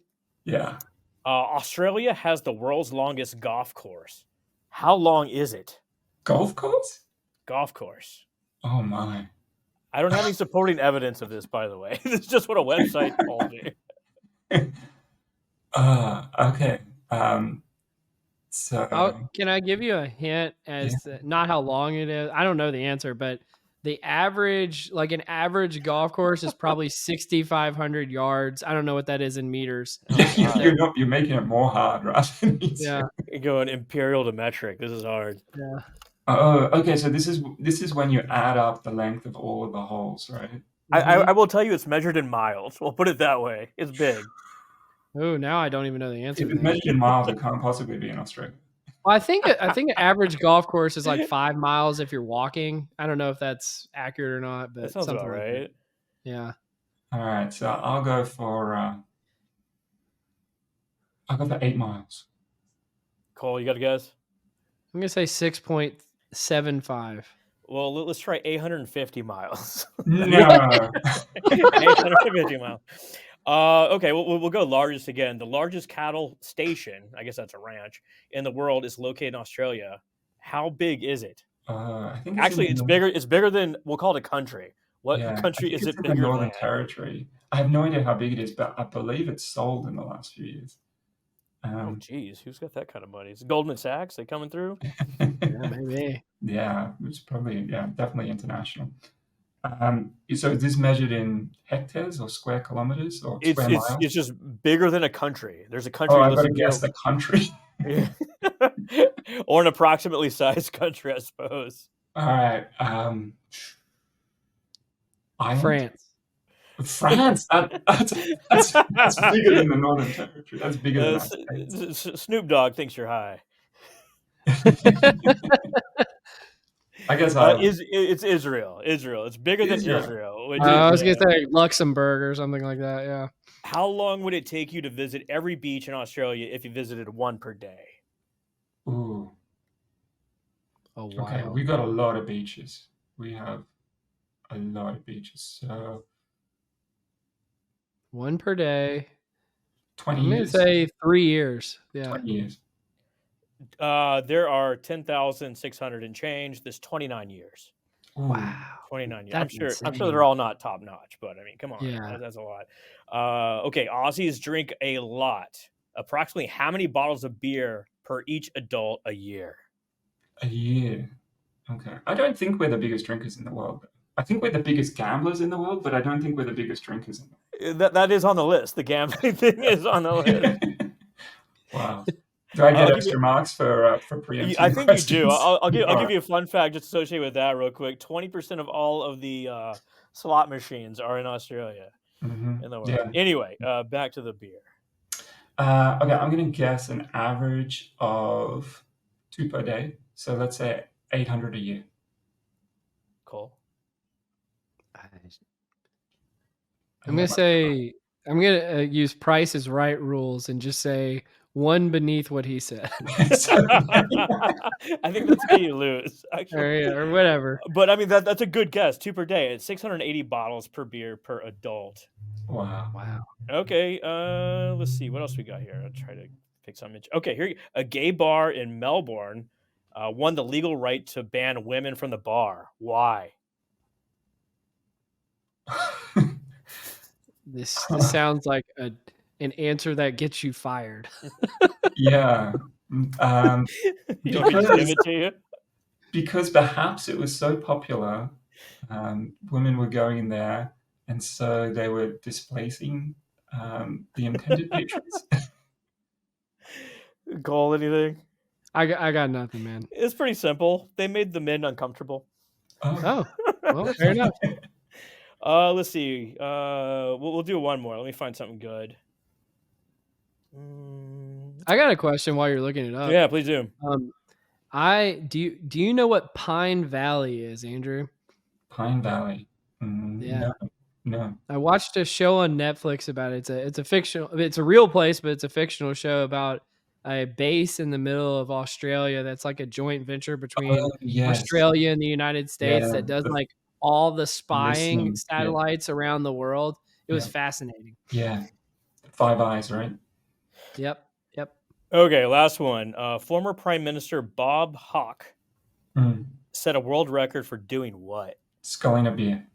Yeah. Australia has the world's longest golf course. How long is it? Golf course? Golf course. Oh my. I don't have any supporting evidence of this, by the way. It's just what a website told me. Okay. So Can I give you a hint yeah. as to not how long it is? I don't know the answer, but the average, like an average golf course, is probably 6,500 yards. I don't know what that is in meters. Oh God, You're making it more hard rather than easier. Yeah, you're going imperial to metric. This is hard. yeah. Oh, okay. So this is when you add up the length of all of the holes, right? I will tell you, it's measured in miles. We'll put it that way. It's big. Oh, now I don't even know the answer If to it's that. measured in miles, it can't possibly be in Australia. Well, I think an average golf course is like 5 miles if you're walking. I don't know if that's accurate or not, That but sounds something about like that. right. Yeah. All right. So I'll go for 8 miles. Cole, you got a guess? I'm going to say 6.75. Well, let's try 850 miles. No. 850 miles. Okay, we'll go largest again. The largest cattle station, I guess that's a ranch, in the world is located in Australia. How big is it? I think it's Actually, it's bigger. It's bigger than, we'll call it a country. What Yeah, I country think is it's it in the bigger Northern than? Territory. I have no idea how big it is, but I believe it's sold in the last few years. Oh, geez, who's got that kind of money? Is it Goldman Sachs? They coming through? Yeah, maybe. Yeah, it's probably definitely international. So is this measured in hectares or square kilometers or It's square it's miles? it's just bigger than a country. There's a Oh, country I've got to listed guess here. the country. Or an approximately sized country, I suppose. All right. Ireland? France. France. That's bigger than the Northern Territory. That's bigger than our states. Snoop Dogg thinks you're high. I guess Ireland. It's Israel. Israel. It's bigger than Israel. Israel. Which I is, was going to say Luxembourg or something like that. Yeah. how long would it take you to visit every beach in Australia if you visited one per day? Ooh. Oh, wow. Okay, we got a lot of beaches. We have a lot of beaches. So One per day. 20 I'm going to years. say 3 years. Yeah. 20 years. There are 10,600 and change. There's 29 years. Ooh. Wow. 29 years. That's I'm sure insane. they're all not top notch, but I mean, come on. Yeah. That's a lot. Okay, Aussies drink a lot. Approximately how many bottles of beer per each adult a year? A year. Okay. I don't think we're the biggest drinkers in the world. I think we're the biggest gamblers in the world, but I don't think we're the biggest drinkers in the world. That is on the list. The gambling thing is on the list. Wow. Do I get I'll extra marks for preempting I think questions? you do. I'll give All right. you a fun fact just associated with that real quick. 20% of all of the slot machines are in Australia in the world. Yeah. Anyway, back to the beer. Okay, I'm going to guess an average of 2 per day. So let's say 800 a year. Cole. I'm going to say, I'm going to use Price is Right rules and just say one beneath what he said. I think that's how you lose, actually. or whatever. But I mean, that's a good guess. 2 per day. It's 680 bottles per beer per adult. Wow. Okay, let's see. What else we got here? I'll try to pick something. Okay, here. A gay bar in Melbourne won the legal right to ban women from the bar. Why? This sounds like an answer that gets you fired. Yeah. You want me to just give it to you? Because perhaps it was so popular, women were going there, and so they were displacing the intended patrons. Cole, anything? I got nothing, man. It's pretty simple. They made the men uncomfortable. Oh. Well, fair enough. Let's see. We'll do one more. Let me find something good. I got a question while you're looking it up. Yeah, please do. Do you know what Pine Valley is, Andrew? Pine Valley. Yeah. No. I watched a show on Netflix about it. It's a fictional. It's a real place, but it's a fictional show about a base in the middle of Australia that's like a joint venture between Australia and the United States that does like all the spying satellites around the world. It was fascinating. Yeah. 5 Eyes, right? Yep. Okay, last one. Former Prime Minister Bob Hawke set a world record for doing what? Sculling a beer.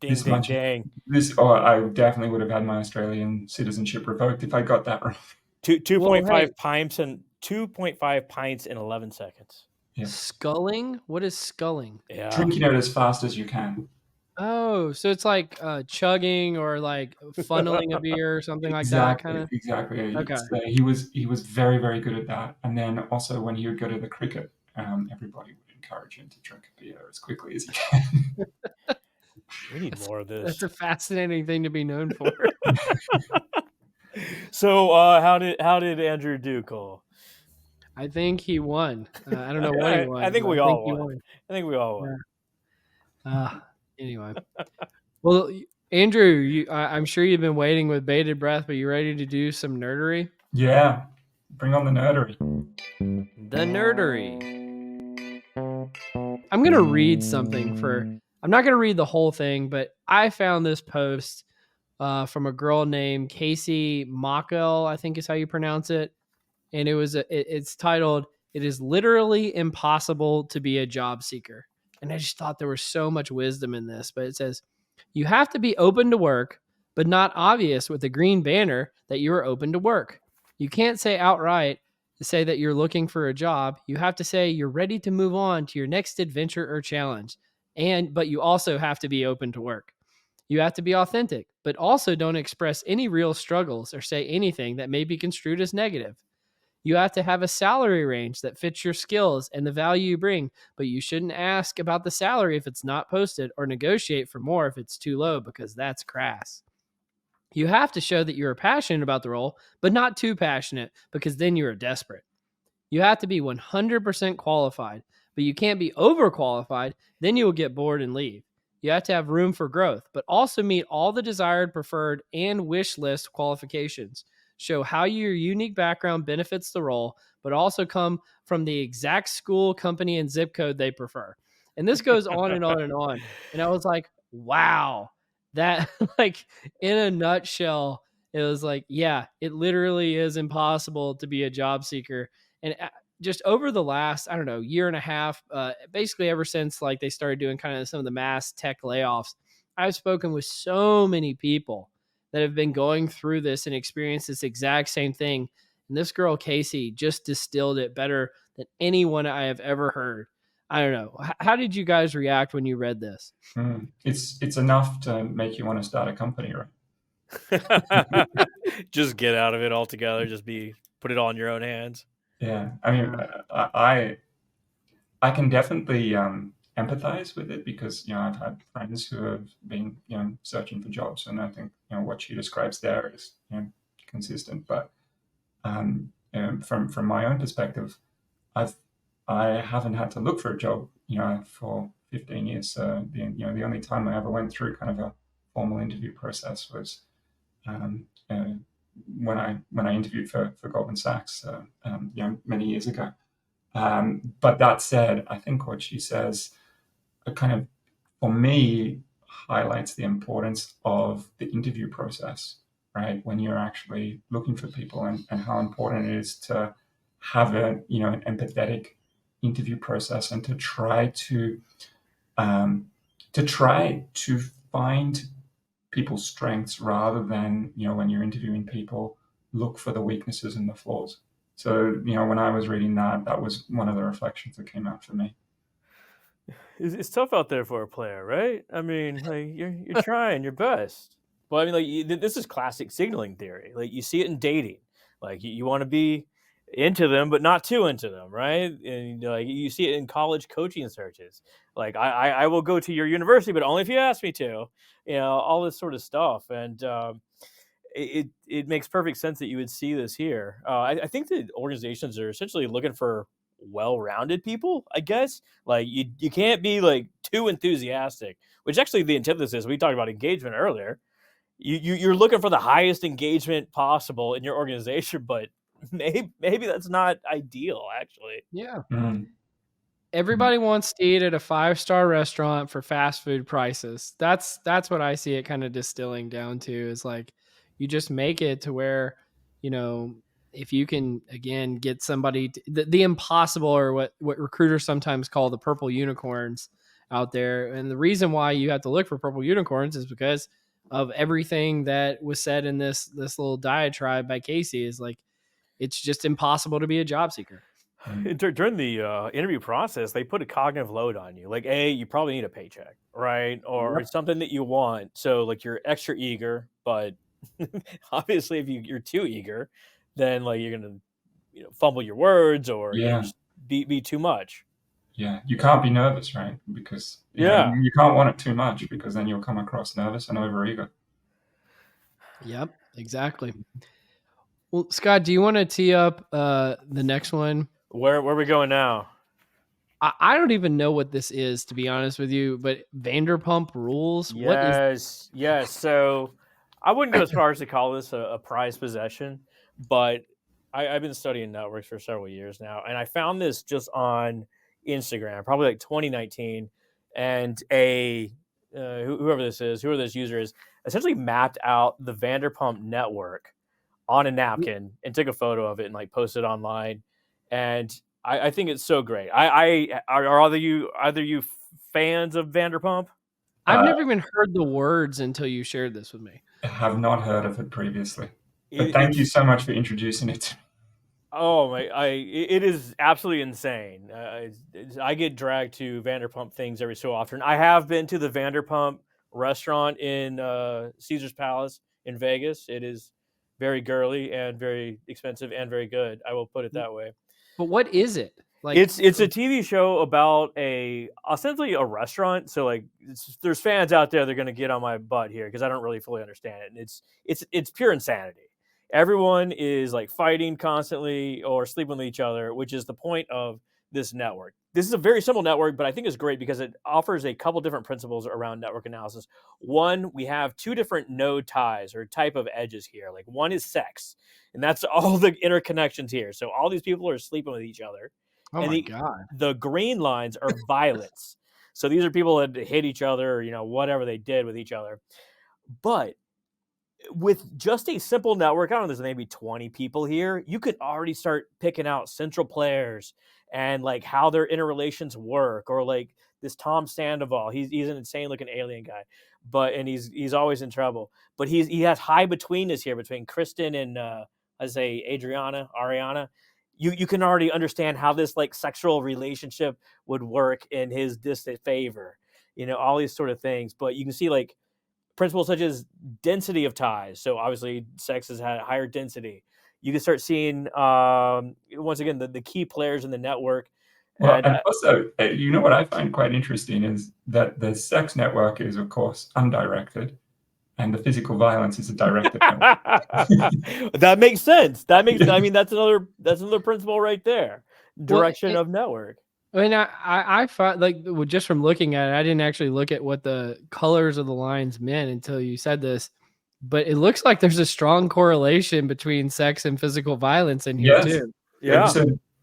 Ding, This ding, much, ding. I definitely would have had my Australian citizenship revoked if I got that wrong. Two Well, point hey, five pints and 2.5 pints in 11 seconds. Yeah. sculling? What is sculling? Yeah. Drinking it as fast as you can. Oh, so it's like chugging or like funneling a beer or something like that, kind Exactly, of. exactly. Okay. He was very, very good at that. And then also when he would go to the cricket, everybody would encourage him to drink a beer as quickly as he can. We need more of That's this. a fascinating thing to be known for. So, how did Andrew do, Cole? I think he won. I don't know what he I won, think but I we think all he won. won. I think we all won. Yeah. Anyway, well, Andrew, I'm sure you've been waiting with bated breath, but you ready to do some nerdery? Yeah, bring on the nerdery. The nerdery. I'm gonna read something I'm not gonna read the whole thing, but I found this post from a girl named Casey Mockel, I think is how you pronounce it, and it's titled "It is literally impossible to be a job seeker." And I just thought there was so much wisdom in this. But it says, "You have to be open to work, but not obvious with a green banner that you are open to work. You can't say outright to say that you're looking for a job. You have to say you're ready to move on to your next adventure or challenge. But you also have to be open to work. You have to be authentic, but also don't express any real struggles or say anything that may be construed as negative. You have to have a salary range that fits your skills and the value you bring, but you shouldn't ask about the salary if it's not posted or negotiate for more if it's too low because that's crass. You have to show that you're passionate about the role, but not too passionate because then you're desperate. You have to be 100% qualified, but you can't be overqualified, then you will get bored and leave. You have to have room for growth, but also meet all the desired, preferred, and wish list qualifications. Show how your unique background benefits the role, but also come from the exact school, company, and zip code they prefer. And this goes on and on and on. And I was like, wow, that, like, in a nutshell, it was like, yeah, it literally is impossible to be a job seeker. And just over the last, I don't know, year and a half, basically ever since like they started doing kind of some of the mass tech layoffs, I've spoken with so many people that have been going through this and experienced this exact same thing. And this girl, Casey, just distilled it better than anyone I have ever heard. I don't know. How did you guys react when you read this? It's enough to make you want to start a company, right? Just get out of it altogether. Put it all in your own hands. Yeah, I mean, I can definitely empathize with it because I've had friends who have been searching for jobs, and I think what she describes there is consistent. But from my own perspective, I haven't had to look for a job for 15 years. So the only time I ever went through kind of a formal interview process was when I interviewed for Goldman Sachs, many years ago. But that said, I think what she says kind of, for me, highlights the importance of the interview process, right? When you're actually looking for people, and how important it is to have an empathetic interview process, and to try to find people's strengths rather than when you're interviewing people, look for the weaknesses and the flaws. So when I was reading that was one of the reflections that came out for me. It's tough out there for a player, right? I mean, like you're trying your best. Well, I mean, like this is classic signaling theory. Like you see it in dating. Like you want to be into them, but not too into them, right? And like you see it in college coaching searches. Like I will go to your university, but only if you ask me to. All this sort of stuff, and it makes perfect sense that you would see this here. I think that organizations are essentially looking for well-rounded people, I guess. Like you can't be like too enthusiastic, which actually the antithesis, we talked about engagement earlier. You're looking for the highest engagement possible in your organization, but maybe that's not ideal actually. Yeah. Mm. Everybody wants to eat at a 5-star restaurant for fast food prices. That's what I see it kind of distilling down to, is like you just make it to where, if you can again get somebody the impossible, or what recruiters sometimes call the purple unicorns, out there. And the reason why you have to look for purple unicorns is because of everything that was said in this little diatribe by Casey. Is like, it's just impossible to be a job seeker. During the interview process, they put a cognitive load on you. Like, A, you probably need a paycheck, right? Or it's something that you want. So, like, you're extra eager, but obviously, if you're too eager, then like you're gonna, fumble your words or Yeah. just be too much. Yeah, you can't be nervous, right? Because Yeah. you can't want it too much, because then you'll come across nervous and overeager. Yep, exactly. Well, Scott, do you want to tee up the next one? Where are we going now? I don't even know what this is, to be honest with you, but Vanderpump Rules. What is? Yes. So I wouldn't go as far as to call this a prized possession, but I've been studying networks for several years now, and I found this just on Instagram, probably like 2019, and whoever this user is, essentially mapped out the Vanderpump network on a napkin and took a photo of it and like posted online, and I think it's so great. Are either you fans of Vanderpump? I've never even heard the words until you shared this with me. I have not heard of it previously, but thank you so much for introducing it. Oh my! It is absolutely insane. I get dragged to Vanderpump things every so often. I have been to the Vanderpump restaurant in Caesar's Palace in Vegas. It is very girly and very expensive and very good. I will put it that way. But what is it? Like, It's a TV show about ostensibly a restaurant. So like, there's fans out there that are going to get on my butt here because I don't really fully understand it. And it's pure insanity. Everyone is like fighting constantly or sleeping with each other, which is the point of this network. This is a very simple network, but I think it's great because it offers a couple different principles around network analysis. One, we have two different node ties or type of edges here. Like one is sex, and that's all the interconnections here. So all these people are sleeping with each other. oh And my God. the green lines are violence. So these are people that hit each other, or, whatever they did with each other. But with just a simple network, I don't know, there's maybe 20 people here, you could already start picking out central players and like how their interrelations work, or like this Tom Sandoval. He's an insane looking alien guy, and he's always in trouble. But he has high betweenness here between Kristen and I say Ariana. You can already understand how this like sexual relationship would work in his distant favor, all these sort of things. But you can see like principles such as density of ties. So obviously sex has had higher density. You can start seeing, once again, the key players in the network. Well, And and also, what I find quite interesting is that the sex network is, of course, undirected, and the physical violence is a directed network. that makes sense. I mean, that's another principle right there. Direction of network. I mean, I found like just from looking at it, I didn't actually look at what the colors of the lines meant until you said this, but it looks like there's a strong correlation between sex and physical violence in here too. Yeah.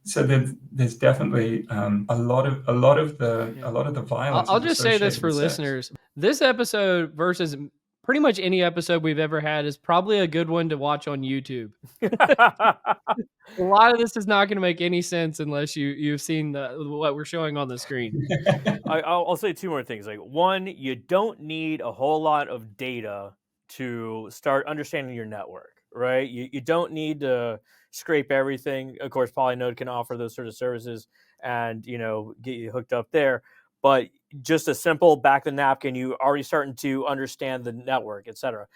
So there's definitely a lot of the violence. I'll just say this for listeners: this episode versus pretty much any episode we've ever had is probably a good one to watch on YouTube. A lot of this is not going to make any sense unless you've seen what we're showing on the screen. I'll say two more things. Like one, you don't need a whole lot of data to start understanding your network, right? You don't need to scrape everything. Of course, Polinode can offer those sort of services and get you hooked up there. But just a simple back the napkin, you already starting to understand the network, etc.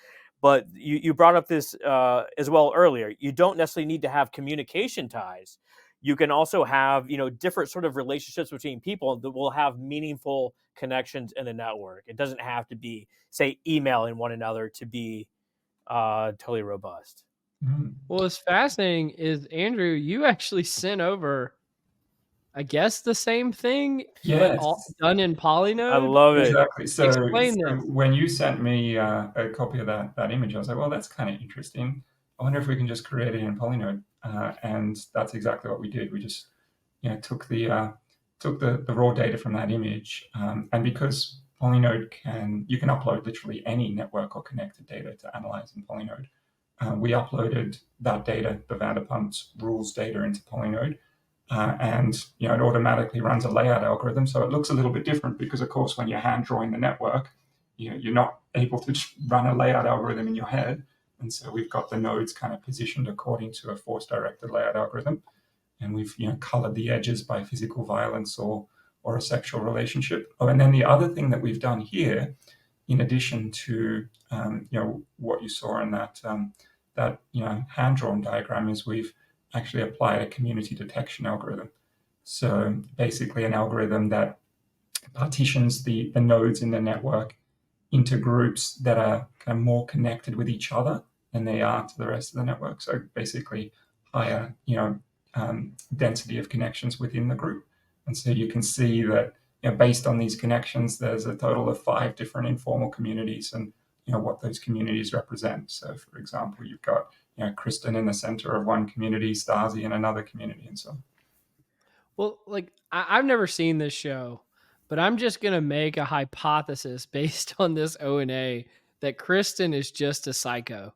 But you brought up this as well earlier. You don't necessarily need to have communication ties. You can also have, different sort of relationships between people that will have meaningful connections in the network. It doesn't have to be, say, emailing one another to be totally robust. Mm-hmm. Well, what's fascinating is, Andrew, you actually sent over, I guess, the same thing, yes, but all done in Polinode. I love it. Exactly. So explain this. When you sent me a copy of that image, I was like, well, that's kind of interesting. I wonder if we can just create it in Polinode. And that's exactly what we did. We just took the raw data from that image, and because Polinode you can upload literally any network or connected data to analyze in Polinode. We uploaded that data, the Vanderpump's rules data, into Polinode. and it automatically runs a layout algorithm. So it looks a little bit different because, of course, when you're hand drawing the network, you're not able to just run a layout algorithm in your head. And so we've got the nodes kind of positioned according to a force-directed layout algorithm, and we've colored the edges by physical violence or a sexual relationship. Oh, and then the other thing that we've done here, in addition to what you saw in that hand-drawn diagram, is we've actually applied a community detection algorithm. So basically an algorithm that partitions the nodes in the network into groups that are kind of more connected with each other than they are to the rest of the network. So basically higher, density of connections within the group. And so you can see that, based on these connections, there's a total of 5 different informal communities, and what those communities represent. So, for example, you've got Kristen in the center of one community, Stasi in another community, and so on. Well, like I've never seen this show, but I'm just gonna make a hypothesis based on this ONA that Kristen is just a psycho.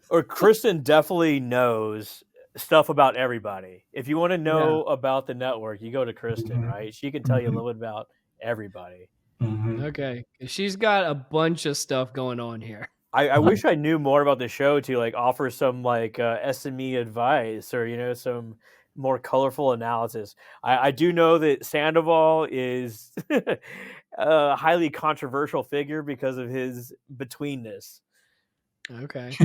Or Kristen definitely knows stuff about everybody. If you want to know about the network, you go to Kristen, right? She can tell you a little bit about everybody. Okay, she's got a bunch of stuff going on here. I wish I knew more about the show to like offer some like SME advice or some more colorful analysis. I do know that Sandoval is a highly controversial figure because of his betweenness. Okay.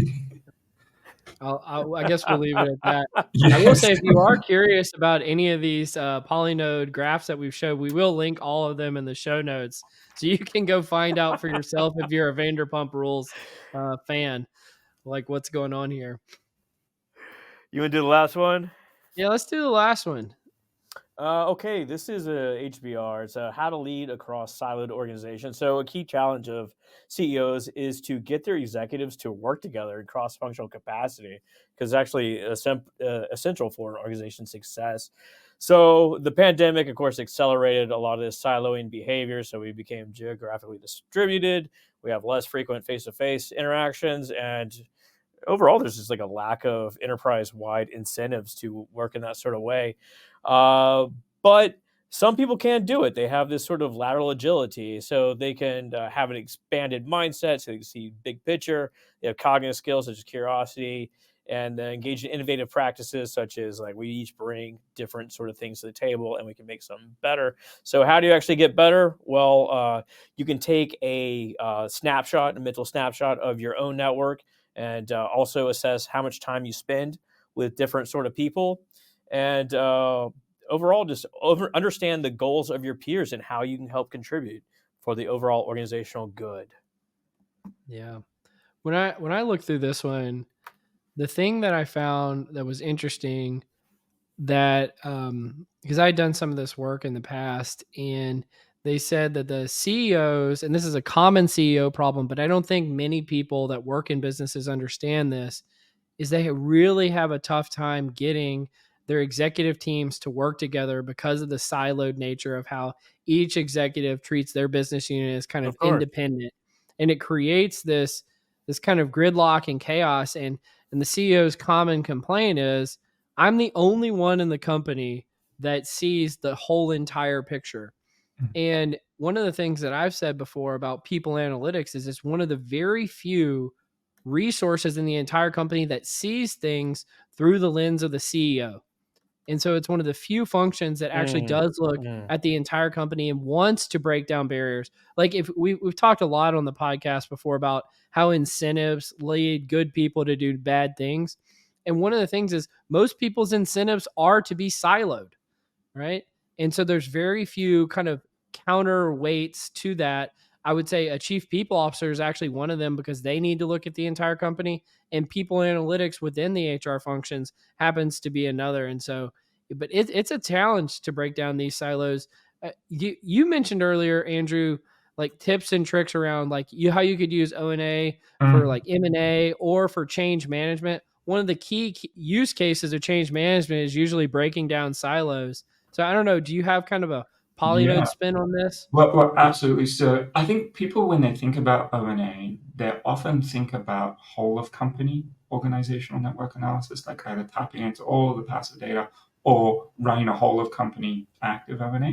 I guess we'll leave it at that. Yes. I will say, if you are curious about any of these Polinode graphs that we've showed, we will link all of them in the show notes, so you can go find out for yourself if you're a Vanderpump Rules fan, like what's going on here. You want to do the last one? Yeah, let's do the last one. Okay, this is a HBR. It's how to lead across siloed organizations. So a key challenge of CEOs is to get their executives to work together in cross-functional capacity, because it's actually essential for an organization's success. So the pandemic, of course, accelerated a lot of this siloing behavior. So we became geographically distributed. We have less frequent face-to-face interactions, and overall, there's just like a lack of enterprise-wide incentives to work in that sort of way. But some people can't do it. They have this sort of lateral agility, so they can have an expanded mindset, so they can see big picture. They have cognitive skills such as curiosity, and engage in innovative practices such as like we each bring different sort of things to the table, and we can make something better. So how do you actually get better? Well, you can take a mental snapshot of your own network, and also assess how much time you spend with different sort of people, and overall just understand the goals of your peers and how you can help contribute for the overall organizational good. Yeah. When I looked through this one, the thing that I found that was interesting, that because I had done some of this work in the past, and they said that the CEOs, and this is a common CEO problem, but I don't think many people that work in businesses understand this, is they really have a tough time getting their executive teams to work together because of the siloed nature of how each executive treats their business unit as kind of independent. And it creates this kind of gridlock and chaos. And the CEO's common complaint is, I'm the only one in the company that sees the whole entire picture. And one of the things that I've said before about people analytics is it's one of the very few resources in the entire company that sees things through the lens of the CEO. And so it's one of the few functions that actually does look at the entire company and wants to break down barriers. Like if we've talked a lot on the podcast before about how incentives lead good people to do bad things. And one of the things is most people's incentives are to be siloed, right? And so there's very few kind of counterweights to that. I would say a chief people officer is actually one of them, because they need to look at the entire company, and people analytics within the HR functions happens to be another. And so, but it's a challenge to break down these silos. You mentioned earlier, Andrew, like tips and tricks around like how you could use ONA for like M&A or for change management. One of the key use cases of change management is usually breaking down silos. So I don't know, do you have kind of a Polinode Yeah. spin on this? Well, absolutely. So I think people, when they think about ONA, they often think about whole of company organizational network analysis, like either tapping into all of the passive data or running a whole of company active ONA.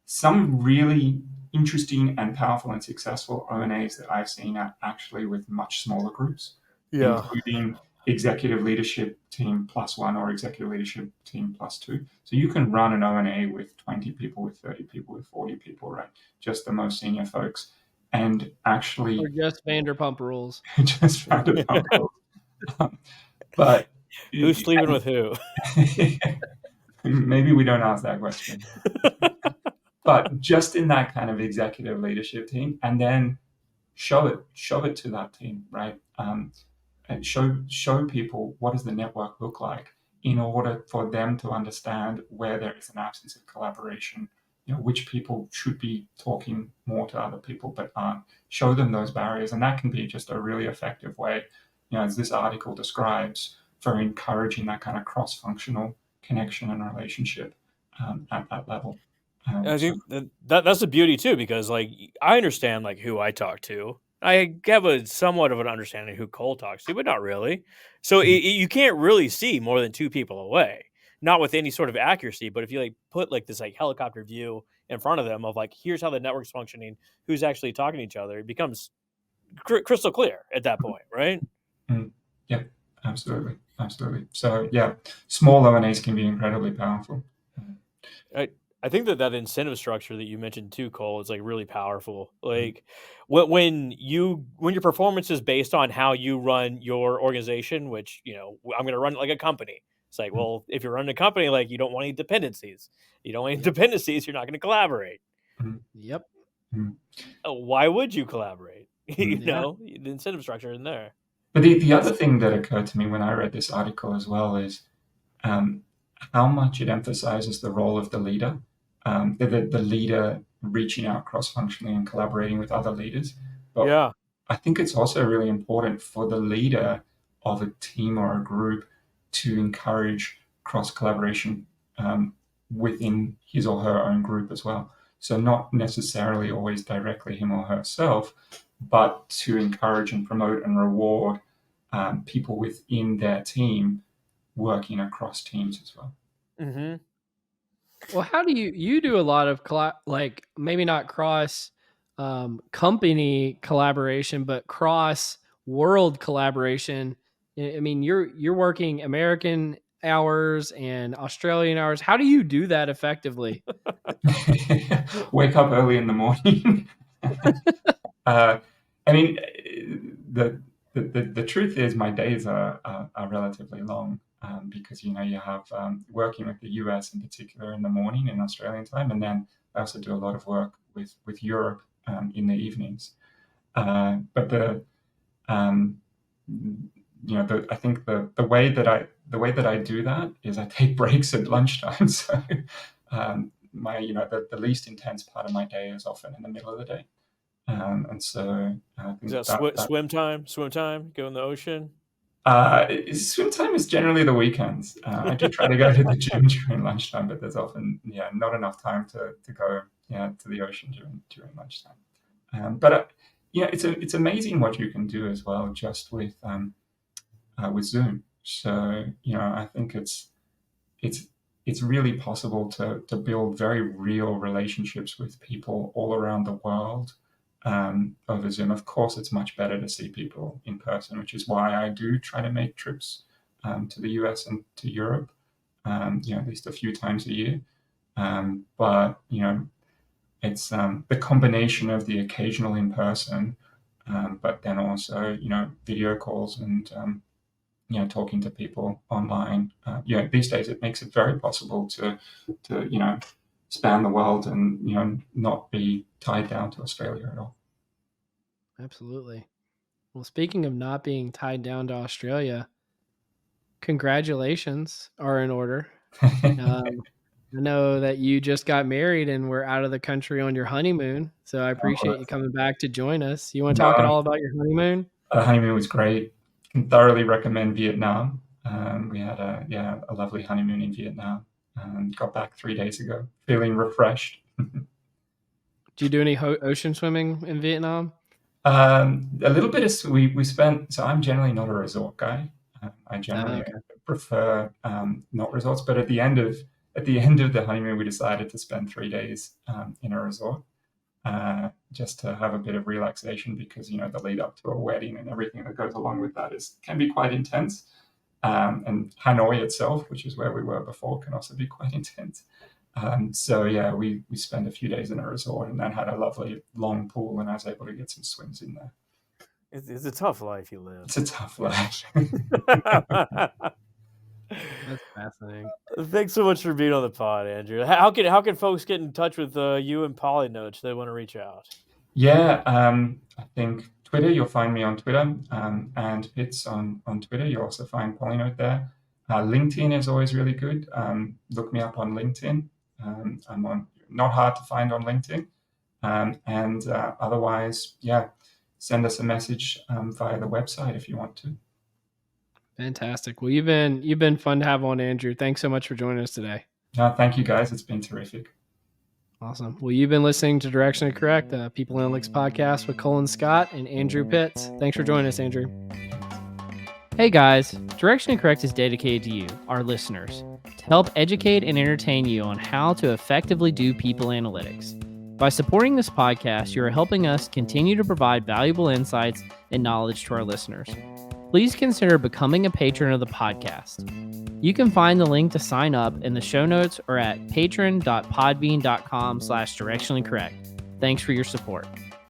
Some really interesting and powerful and successful ONAs that I've seen are actually with much smaller groups, Yeah. including executive leadership team plus one or executive leadership team plus two. So you can run an ONA with 20 people, with 30 people, with 40 people, right? Just the most senior folks. And Or actually just Vanderpump Rules? just found a pump. But Who's sleeping with who? maybe we don't ask that question. But just in that kind of executive leadership team, and then show it to that team, right? And show people what does the network look like in order for them to understand where there is an absence of collaboration, which people should be talking more to other people but aren't. Show them those barriers, and that can be just a really effective way, as this article describes, for encouraging that kind of cross-functional connection and relationship at that level. I So think that's the beauty too, because like I understand like who I talk to. I have a somewhat of an understanding who Cole talks to, but not really. So you can't really see more than two people away, not with any sort of accuracy. But if you like put like this like helicopter view in front of them of like here's how the network's functioning, who's actually talking to each other, it becomes crystal clear at that point, right? yeah, absolutely, absolutely. So yeah, small ONAs can be incredibly powerful. I I think that incentive structure that you mentioned too, Cole, is like really powerful. Mhm. Like when your performance is based on how you run your organization, which I'm going to run it like a company. It's like, well, if you're running a company, like you don't want any dependencies. You don't want any dependencies. You're not going to collaborate. Mhm. Yep. Mhm. Why would you collaborate? Mhm. Yeah. The incentive structure in there. But the other thing that occurred to me when I read this article as well is um, how much it emphasizes the role of the leader, the leader reaching out cross-functionally and collaborating with other leaders. But Yeah. I think it's also really important for the leader of a team or a group to encourage cross collaboration within his or her own group as well. So, not necessarily always directly him or herself, but to encourage and promote and reward people within their team working across teams as well. Mm-hmm. Well, how do you do a lot of like maybe not cross company collaboration, but cross world collaboration? I mean, you're working American hours and Australian hours. How do you do that effectively? Wake up early in the morning. uh, I mean, the truth is, my days are relatively long because you have working with the US in particular in the morning in Australian time, and then I also do a lot of work with Europe in the evenings. But um, I think the way that I do that is I take breaks at lunchtime. So my the least intense part of my day is often in the middle of the day. And so I Is think that that swim time? Swim time? Go in the ocean? swim time is generally the weekends. I do try to go to the gym during lunchtime, but there's often not enough time to go to the ocean during lunchtime. But it's amazing what you can do as well just with Zoom. So I think it's it's really possible to build very real relationships with people all around the world over Zoom. Of course, it's much better to see people in person, which is why I do try to make trips to the US and to Europe, at least a few times a year. But it's the combination of the occasional in person, but then also video calls and talking to people online. These days it makes it very possible to span the world and not be tied down to Australia at all. Absolutely. Well, speaking of not being tied down to Australia, congratulations are in order. Um, I know that you just got married and were out of the country on your honeymoon, so I appreciate you coming back to join us. You want to talk at No, all about your honeymoon? the honeymoon was great. Can thoroughly recommend Vietnam. We had a lovely honeymoon in Vietnam. Got back 3 days ago, feeling refreshed. Do you do any ocean swimming in Vietnam? A little bit of we spent. So I'm generally not a resort guy. I generally Okay. prefer not resorts. But at the end of the honeymoon, we decided to spend 3 days in a resort, just to have a bit of relaxation, because the lead up to a wedding and everything that goes along with that can be quite intense. And Hanoi itself, which is where we were before, can also be quite intense. So yeah, we spent a few days in a resort, and then had a lovely long pool, and I was able to get some swims in there. It's a tough life you live. It's a tough life. That's fascinating. Thanks so much for being on the pod, Andrew. How can folks get in touch with you and Polinode if they want to reach out? Yeah, I think Twitter, you'll find me on Twitter, and Pits on Twitter. You'll also find Polinode there. LinkedIn is always really good. Look me up on LinkedIn. I'm not hard to find on LinkedIn. And otherwise, yeah, send us a message via the website if you want to. Fantastic. Well, you've been fun to have on, Andrew. Thanks so much for joining us today. Thank you, guys. It's been terrific. Awesome. Well, you've been listening to Directionally Correct, the People Analytics podcast with Colin Scott and Andrew Pitts. Thanks for joining us, Andrew. Hey guys, Directionally Correct is dedicated to you, our listeners, to help educate and entertain you on how to effectively do people analytics. By supporting this podcast, you are helping us continue to provide valuable insights and knowledge to our listeners. Please consider becoming a patron of the podcast. You can find the link to sign up in the show notes or at patron.podbean.com/directionallycorrect. Thanks for your support.